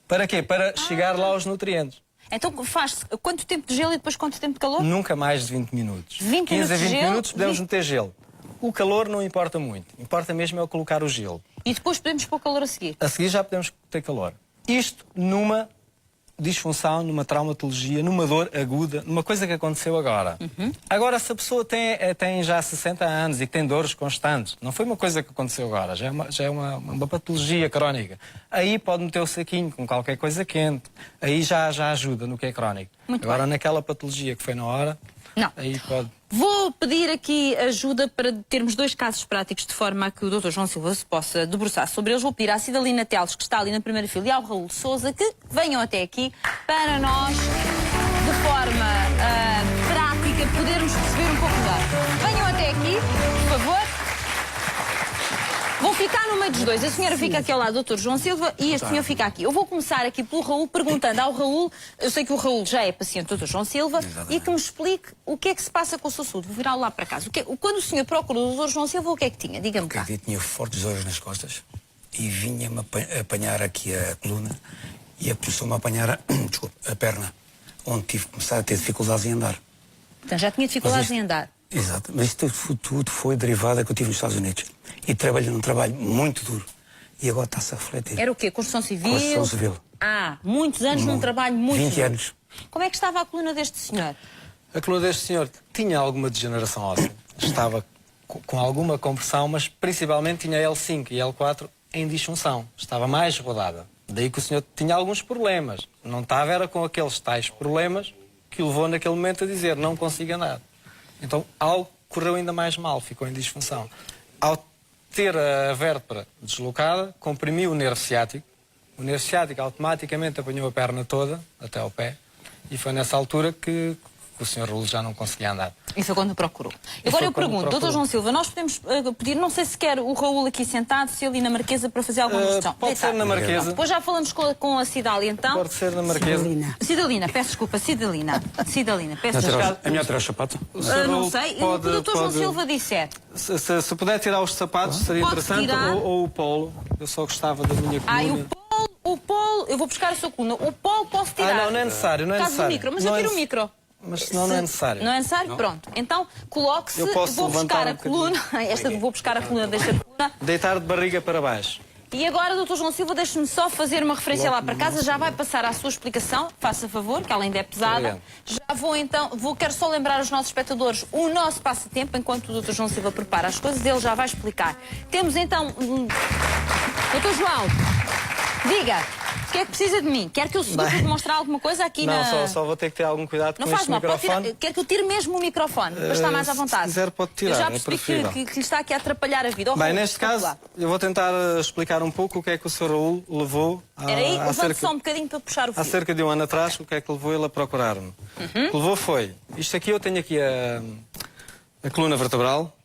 Para quê? Para chegar lá aos nutrientes. Então faz quanto tempo de gelo e depois quanto tempo de calor? Nunca mais de 20 minutos. 15 a 20 minutos podemos meter gelo. O calor não importa muito. Importa mesmo é o colocar o gelo. E depois podemos pôr calor a seguir? A seguir já podemos ter calor. Isto numa disfunção, numa traumatologia, numa dor aguda, numa coisa que aconteceu agora. Agora, se a pessoa tem já 60 anos e tem dores constantes, não foi uma coisa que aconteceu agora, já é uma patologia crónica, aí pode meter o saquinho com qualquer coisa quente, aí já ajuda no que é crónico. Agora, naquela patologia que foi na hora, não. Aí pode... Vou pedir aqui ajuda para termos 2 casos práticos de forma a que o Dr. João Silva se possa debruçar sobre eles. Vou pedir à Cidalina Teles, que está ali na primeira fila, e ao Raul Sousa, que venham até aqui para nós, de forma prática, podermos perceber um pouco melhor. Venham até aqui, por favor. Vou ficar no meio dos dois. A senhora fica aqui ao lado do Dr. João Silva e este senhor fica aqui. Eu vou começar aqui pelo Raul, perguntando ao Raul, eu sei que o Raul já é paciente do Dr. João Silva, e que me explique o que é que se passa com o seu saúde. Vou virá-lo lá para casa. Quando o senhor procura o Dr. João Silva, o que é que tinha? Diga-me cá. Eu tinha fortes dores nas costas e vinha-me apanhar aqui a coluna e começou-me a apanhar a perna, onde tive que começar a ter dificuldades em andar. Então já tinha dificuldades em andar? Exato, mas isto tudo foi derivado que eu tive nos Estados Unidos. E trabalhei num trabalho muito duro. E agora está-se a refletir. Era o quê? Construção civil? Construção civil. Muitos anos num trabalho muito 20 duro. anos. Como é que estava a coluna deste senhor? A coluna deste senhor tinha alguma degeneração óssea. Estava com alguma compressão, mas principalmente tinha L5 e L4 em disfunção. Estava mais rodada. Daí que o senhor tinha alguns problemas. Não estava era com aqueles tais problemas que o levou naquele momento a dizer não consigo andar. Então algo correu ainda mais mal, ficou em disfunção. Ao ter a vértebra deslocada, comprimiu o nervo ciático. O nervo ciático automaticamente apanhou a perna toda, até ao pé, e foi nessa altura que que o Sr. Raul já não conseguia andar. E foi quando procurou. Agora eu pergunto, Dr. João Silva, nós podemos pedir, não sei se quer o Raul aqui sentado, se ali na Marquesa para fazer alguma questão. Pode ser na Marquesa. Depois já falamos com a Cidália, então. Pode ser na Marquesa. Cidalina, peço desculpa, Cidalina, peço desculpa. É melhor tirar os sapatos? Não sei, o que o Dr. João Silva disser. Se puder tirar os sapatos, seria Pode interessante. tirar. Ou o polo. Eu só gostava da minha coluna. O polo, eu vou buscar a sua coluna. O polo posso tirar. Não é necessário, não é Caso necessário. do micro, mas eu tiro o micro. Mas senão não é necessário. Não é necessário? Pronto. Então, coloque-se, Eu posso vou buscar levantar a coluna. Vou buscar a coluna desta coluna. Deitar de barriga para baixo. E agora, Dr. João Silva, deixe-me só fazer uma referência lá para casa. Já vai passar à sua explicação, faça favor, que ela ainda é pesada. Obrigado. Já vou então, quero só lembrar aos nossos espectadores o nosso passatempo, enquanto o Dr. João Silva prepara as coisas, ele já vai explicar. Temos então... Dr. João, diga, o que é que precisa de mim? Quer que eu suba para demonstrar alguma coisa aqui Não, só vou ter que ter algum cuidado Não com faz este mal, pode microfone. tirar. Quer que eu tire mesmo o microfone, para estar mais à vontade? Se quiser pode tirar, Eu já é percebi preferível. que lhe está aqui a atrapalhar a vida. Bem, neste caso, eu vou tentar explicar um pouco o que é que o Sr. Raul levou Era aí, levante só um bocadinho para puxar o fio. há cerca de um ano atrás, o que é que levou ele a procurar-me. O que levou foi, isto aqui eu tenho aqui a coluna vertebral,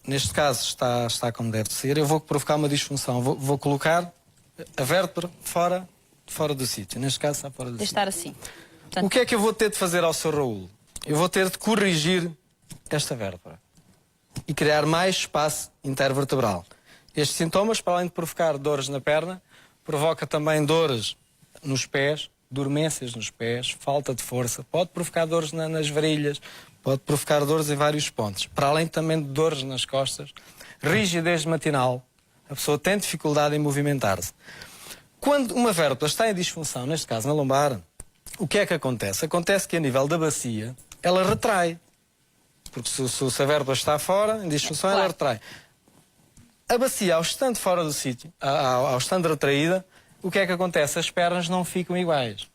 neste caso está como deve ser, eu vou provocar uma disfunção, vou colocar a vértebra fora do sítio, neste caso está fora do Deixa sítio. estar assim. Portanto, O que é que eu vou ter de fazer ao Sr. Raul? Eu vou ter de corrigir esta vértebra e criar mais espaço intervertebral. Estes sintomas, para além de provocar dores na perna, provoca também dores nos pés, dormências nos pés, falta de força, pode provocar dores nas varilhas, pode provocar dores em vários pontos, para além também de dores nas costas, rigidez matinal, a pessoa tem dificuldade em movimentar-se. Quando uma vértebra está em disfunção, neste caso na lombar, o que é que acontece? Acontece que a nível da bacia, ela retrai. Porque se a vértebra está fora, em disfunção, ela retrai. A bacia, ao estando fora do sítio, ao estando retraída, o que é que acontece? As pernas não ficam iguais.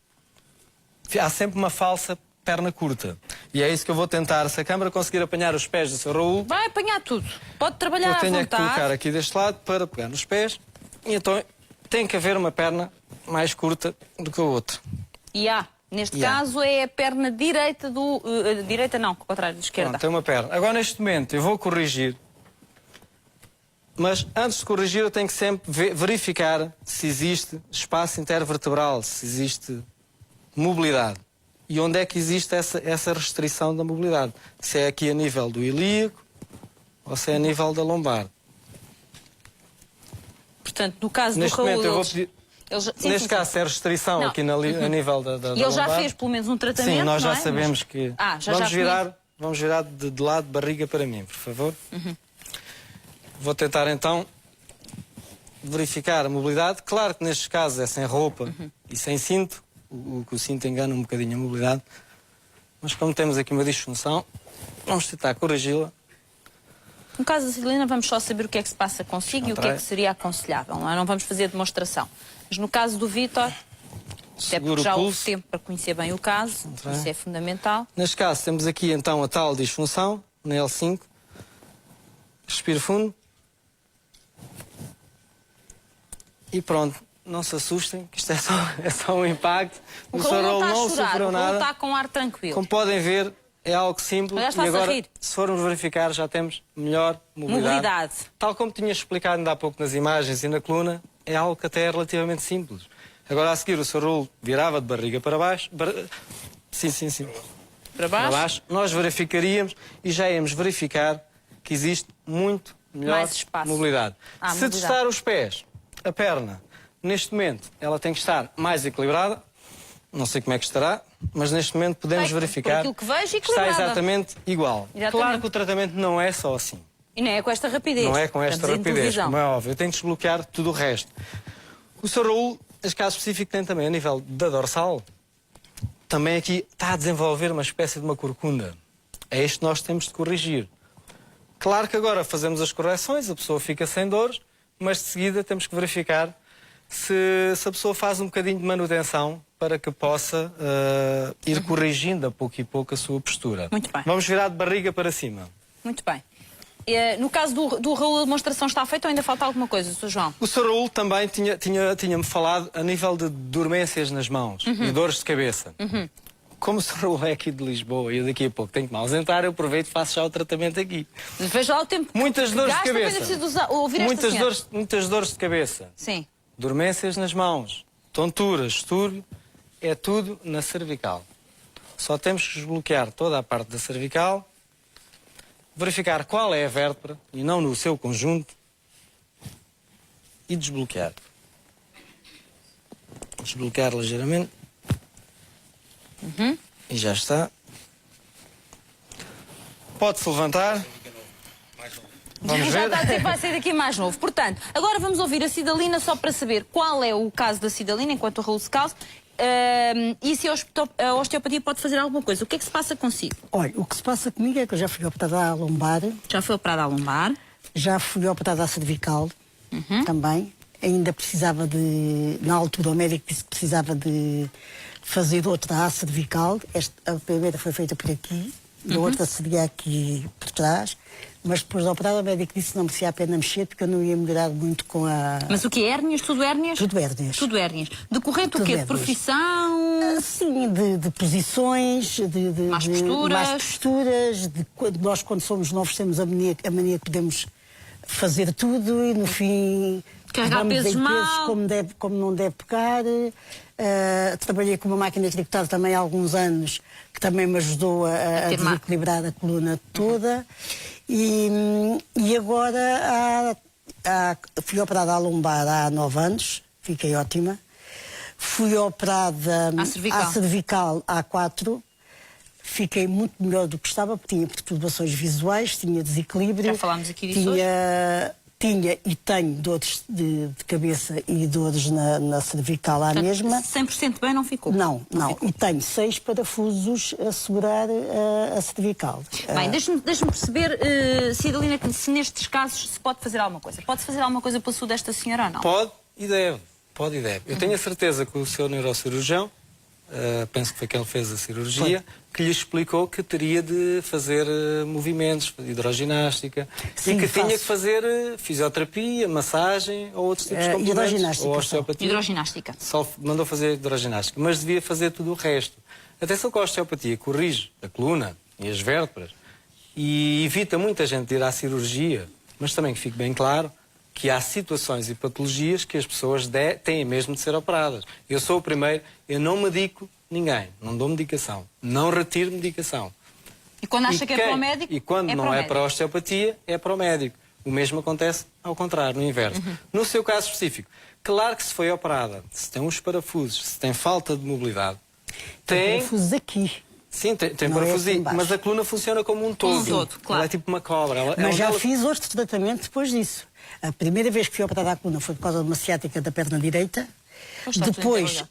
Há sempre uma falsa perna curta. E é isso que eu vou tentar. Se a câmara conseguir apanhar os pés do Sr. Raul... vai apanhar tudo. Pode trabalhar à vontade. Eu tenho que colocar aqui deste lado para pegar nos pés. E então tem que haver uma perna mais curta do que a outra. E neste caso é a perna direita do... direita não, ao contrário, de esquerda. Pronto, tem uma perna. Agora, neste momento, eu vou corrigir. Mas, antes de corrigir, eu tenho que sempre verificar se existe espaço intervertebral, se existe mobilidade. E onde é que existe essa restrição da mobilidade? Se é aqui a nível do ilíaco ou se é a nível da lombar. Portanto, no caso neste do Raul... momento, eu vou pedir... Neste caso, se é restrição não. Aqui a nível da E ele já lombar. fez pelo menos um tratamento, Sim, nós já não é? sabemos que... Vamos virar de lado de barriga para mim, por favor. Vou tentar então verificar a mobilidade. Claro que nestes casos é sem roupa e sem cinto. O cinto engana um bocadinho a mobilidade. Mas como temos aqui uma disfunção, vamos tentar corrigi-la. No caso da Cidalina, vamos só saber o que é que se passa consigo e o que é que seria aconselhável. Não vamos fazer demonstração. Mas no caso do Vítor, até porque já houve tempo para conhecer bem o caso, isso é fundamental. Neste caso, temos aqui então a tal disfunção, na L5. Respiro fundo. E pronto, não se assustem, que isto é só um impacto. O Raul não sofreu nada. está com ar tranquilo. Como podem ver, é algo simples. E agora, se formos verificar, já temos melhor mobilidade. Tal como tinha explicado ainda há pouco nas imagens e na coluna, é algo que até é relativamente simples. Agora, a seguir, o Sr. Raul virava de barriga para baixo. Sim. Para baixo? Nós verificaríamos e já íamos verificar que existe muito melhor mobilidade. Se testar os pés, a perna, neste momento, ela tem que estar mais equilibrada. Não sei como é que estará, mas neste momento podemos verificar que vejo, está exatamente igual. Exatamente. Claro que o tratamento não é só assim. E não é com esta rapidez. Não é com esta rapidez, como é óbvio. Eu tenho que desbloquear tudo o resto. O Sr. Raul, neste caso específico, tem também a nível da dorsal, também aqui está a desenvolver uma espécie de uma corcunda. É isto que nós temos de corrigir. Claro que agora fazemos as correções, a pessoa fica sem dores, mas de seguida temos que verificar se a pessoa faz um bocadinho de manutenção para que possa ir corrigindo a pouco e pouco a sua postura. Muito bem. Vamos virar de barriga para cima. Muito bem. No caso do Raul, a demonstração está feita ou ainda falta alguma coisa, Sr. João? O Sr. Raul também tinha-me falado a nível de dormências nas mãos e dores de cabeça. como sou aqui de Lisboa e eu daqui a pouco tenho que me ausentar, eu aproveito e faço já o tratamento aqui. Mas veja lá o tempo. Muitas dores de Gasta, cabeça. mas é preciso ouvir esta senhora. Muitas dores de cabeça. Sim. Dormências nas mãos, tonturas, distúrbio, é tudo na cervical. Só temos que desbloquear toda a parte da cervical, verificar qual é a vértebra e não no seu conjunto e desbloquear. Desbloquear ligeiramente. E já está. Pode-se levantar. Vamos Já ver. está a dizer que vai sair daqui mais novo. Portanto, agora vamos ouvir a Cidalina só para saber qual é o caso da Cidalina, enquanto o Raul se calça, e se a osteopatia pode fazer alguma coisa. O que é que se passa consigo? Olha, o que se passa comigo é que eu já fui operada à lombar. Já foi operada à lombar. Já fui operada à cervical também. Ainda precisava de... Na altura o médico disse que precisava de fazer outra à cervical. A primeira foi feita por aqui, a outra seria aqui por trás. Mas depois de operar, o médico disse que não merecia a pena mexer porque eu não ia melhorar muito com a... Mas o que? Hérnias? Tudo hérnias? Tudo hérnias. Tudo hérnias. Decorrente o quê? De hérnias. profissão? Sim, de posições, de Más posturas. más posturas, nós quando somos novos temos a mania que podemos fazer tudo e no fim Carregar vamos pesos em mal. como não deve pegar. Trabalhei com uma máquina tricotada também há alguns anos, que também me ajudou a desequilibrar a coluna toda. E agora fui operada à lombar há 9 anos, fiquei ótima. Fui operada à cervical há 4. Fiquei muito melhor do que estava, porque tinha perturbações visuais, tinha desequilíbrio. Já falámos aqui disso hoje. Tinha e tenho dores de cabeça e dores na cervical à mesma. 100% bem não ficou? Não. E tenho 6 parafusos a segurar a cervical. Bem, deixe-me perceber, Cidalina, se nestes casos se pode fazer alguma coisa. Pode-se fazer alguma coisa pela saúde desta senhora ou não? Pode e deve. Eu tenho a certeza que o seu neurocirurgião, penso que foi quem fez a cirurgia, que lhe explicou que teria de fazer movimentos, hidroginástica, e que tinha que fazer fisioterapia, massagem ou outros tipos de complementos, ou osteopatia. Hidroginástica. Só mandou fazer hidroginástica, mas devia fazer tudo o resto. Atenção que a osteopatia corrige a coluna e as vértebras e evita muita gente de ir à cirurgia, mas também que fique bem claro que há situações e patologias que as pessoas têm mesmo de ser operadas. Eu sou o primeiro, eu não medico ninguém, não dou medicação, não retiro medicação. E quando acha que é para o médico? E quando não é para a osteopatia, é para o médico. O mesmo acontece ao contrário, no inverso. No seu caso específico, claro que se foi operada, se tem uns parafusos, se tem falta de mobilidade, tem parafusos aqui. Sim, tem parafusinho, mas a coluna funciona como um todo. Claro. Ela é tipo uma cobra. Mas já fiz outro tratamento depois disso. A primeira vez que fui operada à coluna foi por causa de uma ciática da perna direita. Depois,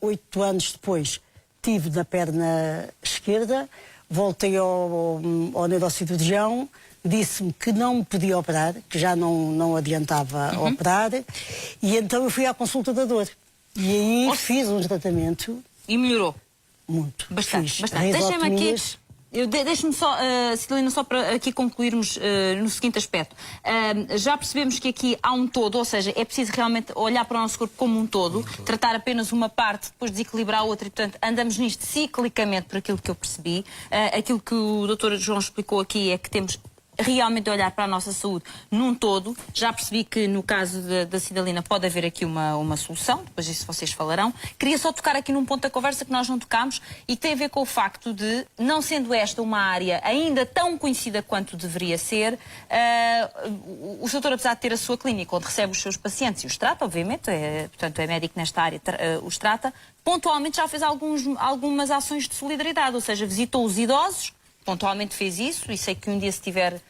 8 anos depois, tive da perna esquerda. Voltei ao neurocirurgião, disse-me que não me podia operar, que já não adiantava operar. E então eu fui à consulta da dor. E aí fiz um tratamento. E melhorou? Muito. Bastante. Deixem-me aqui... Deixe-me só, Cidalina, só para aqui concluirmos no seguinte aspecto. Já percebemos que aqui há um todo, ou seja, é preciso realmente olhar para o nosso corpo como um todo, tratar apenas uma parte, depois desequilibrar a outra, e portanto andamos nisto ciclicamente, por aquilo que eu percebi. Aquilo que o Dr. João explicou aqui é que temos realmente olhar para a nossa saúde num todo. Já percebi que no caso da Cidalina pode haver aqui uma solução, depois disso vocês falarão. Queria só tocar aqui num ponto da conversa que nós não tocámos e que tem a ver com o facto de, não sendo esta uma área ainda tão conhecida quanto deveria ser, o doutor, apesar de ter a sua clínica onde recebe os seus pacientes e os trata, obviamente, portanto é médico nesta área, os trata, pontualmente já fez algumas ações de solidariedade, ou seja, visitou os idosos, pontualmente fez isso, e sei que um dia, se tiver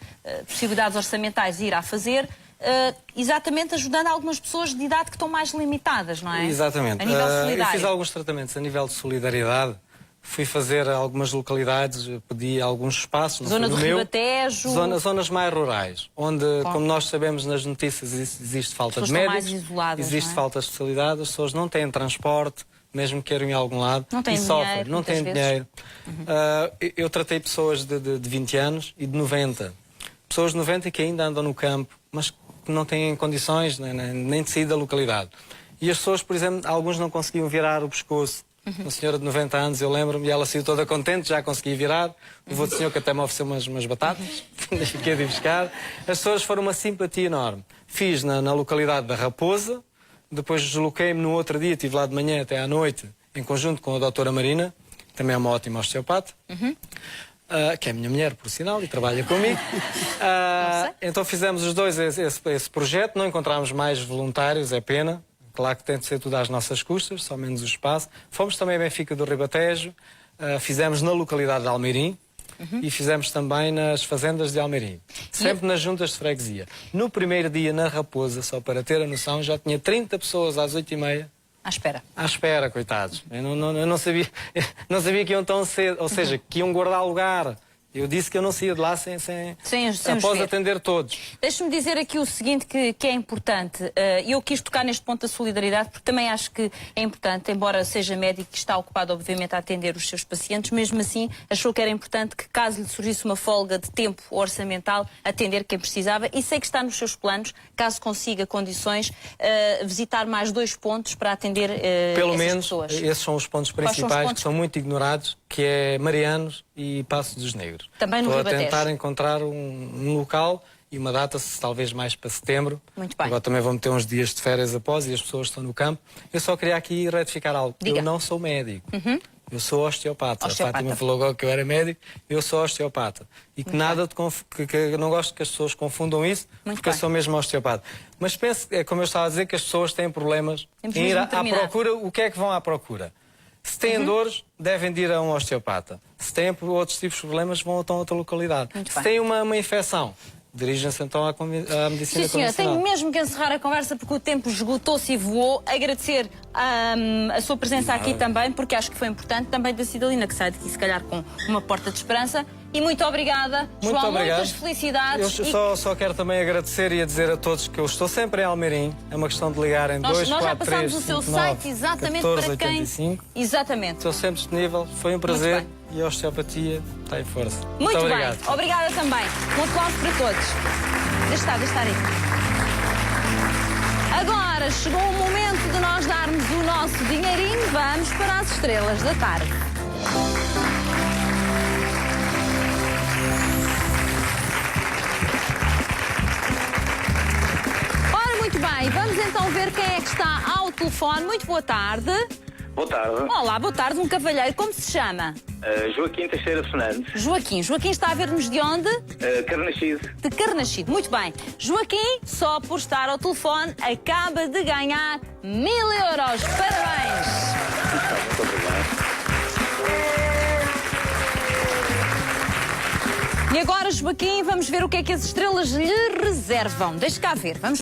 possibilidades orçamentais, irá fazer, exatamente ajudando algumas pessoas de idade que estão mais limitadas, não é? Exatamente. A nível solidário. Eu fiz alguns tratamentos a nível de solidariedade, fui fazer algumas localidades, pedi alguns espaços. Zona do Ribatejo. Zonas mais rurais, onde, como nós sabemos nas notícias, existe falta de médicos, existe falta de especialidade, as pessoas não têm transporte, mesmo que queiram ir a algum lado, não tem sofrem, não têm dinheiro. Eu tratei pessoas de 20 anos e de 90. Pessoas de 90 que ainda andam no campo, mas que não têm condições nem de sair da localidade. E as pessoas, por exemplo, alguns não conseguiam virar o pescoço. uma senhora de 90 anos, eu lembro-me, e ela saiu toda contente, já consegui virar. Houve outro senhor que até me ofereceu umas batatas, fiquei de ir buscar. As pessoas foram uma simpatia enorme. Fiz na localidade da Raposa, depois desloquei-me no outro dia, estive lá de manhã até à noite, em conjunto com a doutora Marina, que também é uma ótima osteopata. Que é a minha mulher, por sinal, e trabalha comigo. Então fizemos os dois esse projeto, não encontramos mais voluntários, é pena. Claro que tem de ser tudo às nossas custas, só menos o espaço. Fomos também a Benfica do Ribatejo, fizemos na localidade de Almeirim e fizemos também nas fazendas de Almeirim. Sempre nas juntas de freguesia. No primeiro dia na Raposa, só para ter a noção, já tinha 30 pessoas às 8h30. À espera. À espera, coitados. Eu não sabia que iam tão cedo, ou seja, que iam guardar lugar. Eu disse que eu não saía de lá sem após atender todos. Deixe-me dizer aqui o seguinte que é importante. Eu quis tocar neste ponto da solidariedade porque também acho que é importante, embora seja médico que está ocupado obviamente a atender os seus pacientes, mesmo assim achou que era importante que caso lhe surgisse uma folga de tempo orçamental, atender quem precisava, e sei que está nos seus planos, caso consiga condições, visitar mais 2 pontos para atender pelo essas menos, pessoas. Esses são os pontos principais que são muito ignorados, que é Marianos e Paços dos Negros. Também no Estou Ribatejo. a tentar encontrar um local e uma data, talvez mais para setembro. Muito bem. Agora também vão ter uns dias de férias após e as pessoas estão no campo. Eu só queria aqui retificar algo. Diga. Eu não sou médico. Eu sou osteopata. A Fátima falou agora que eu era médico, eu sou osteopata. E que que eu não gosto que as pessoas confundam isso, porque eu sou mesmo osteopata. Mas penso, como eu estava a dizer, que as pessoas têm problemas em ir à procura. O que é que vão à procura? Se têm dores, devem de ir a um osteopata. Se têm outros tipos de problemas, vão a outra localidade. Se têm uma infecção, dirigem-se então à medicina Sim, senhora, convencional. tenho mesmo que encerrar a conversa porque o tempo esgotou-se e voou. Agradecer a sua presença aqui também, porque acho que foi importante. Também da Cidalina, que sai daqui se calhar com uma porta de esperança. E muito obrigada, João. Muitas felicidades. Eu só quero também agradecer e a dizer a todos que eu estou sempre em Almeirim. É uma questão de ligarem 243 Nós já passámos o seu site exatamente 14, para quem... 85. Exatamente. Estou sempre disponível. Foi um prazer. E a osteopatia está em força. Muito obrigado. bem. Obrigada também. Um aplauso para todos. Deixa estar aí. Agora chegou o momento de nós darmos o nosso dinheirinho. Vamos para as estrelas da tarde. Ora, muito bem. Vamos então ver quem é que está ao telefone. Muito boa tarde. Boa tarde. Olá, boa tarde. Um cavalheiro. Como se chama? Joaquim Teixeira Fernandes. Joaquim está a ver-nos de onde? Carnaxide. De Carnaxide, muito bem. Joaquim, só por estar ao telefone, acaba de ganhar 1000 euros. Parabéns! Muito obrigado. E agora, Joaquim, vamos ver o que é que as estrelas lhe reservam. Deixa cá ver, vamos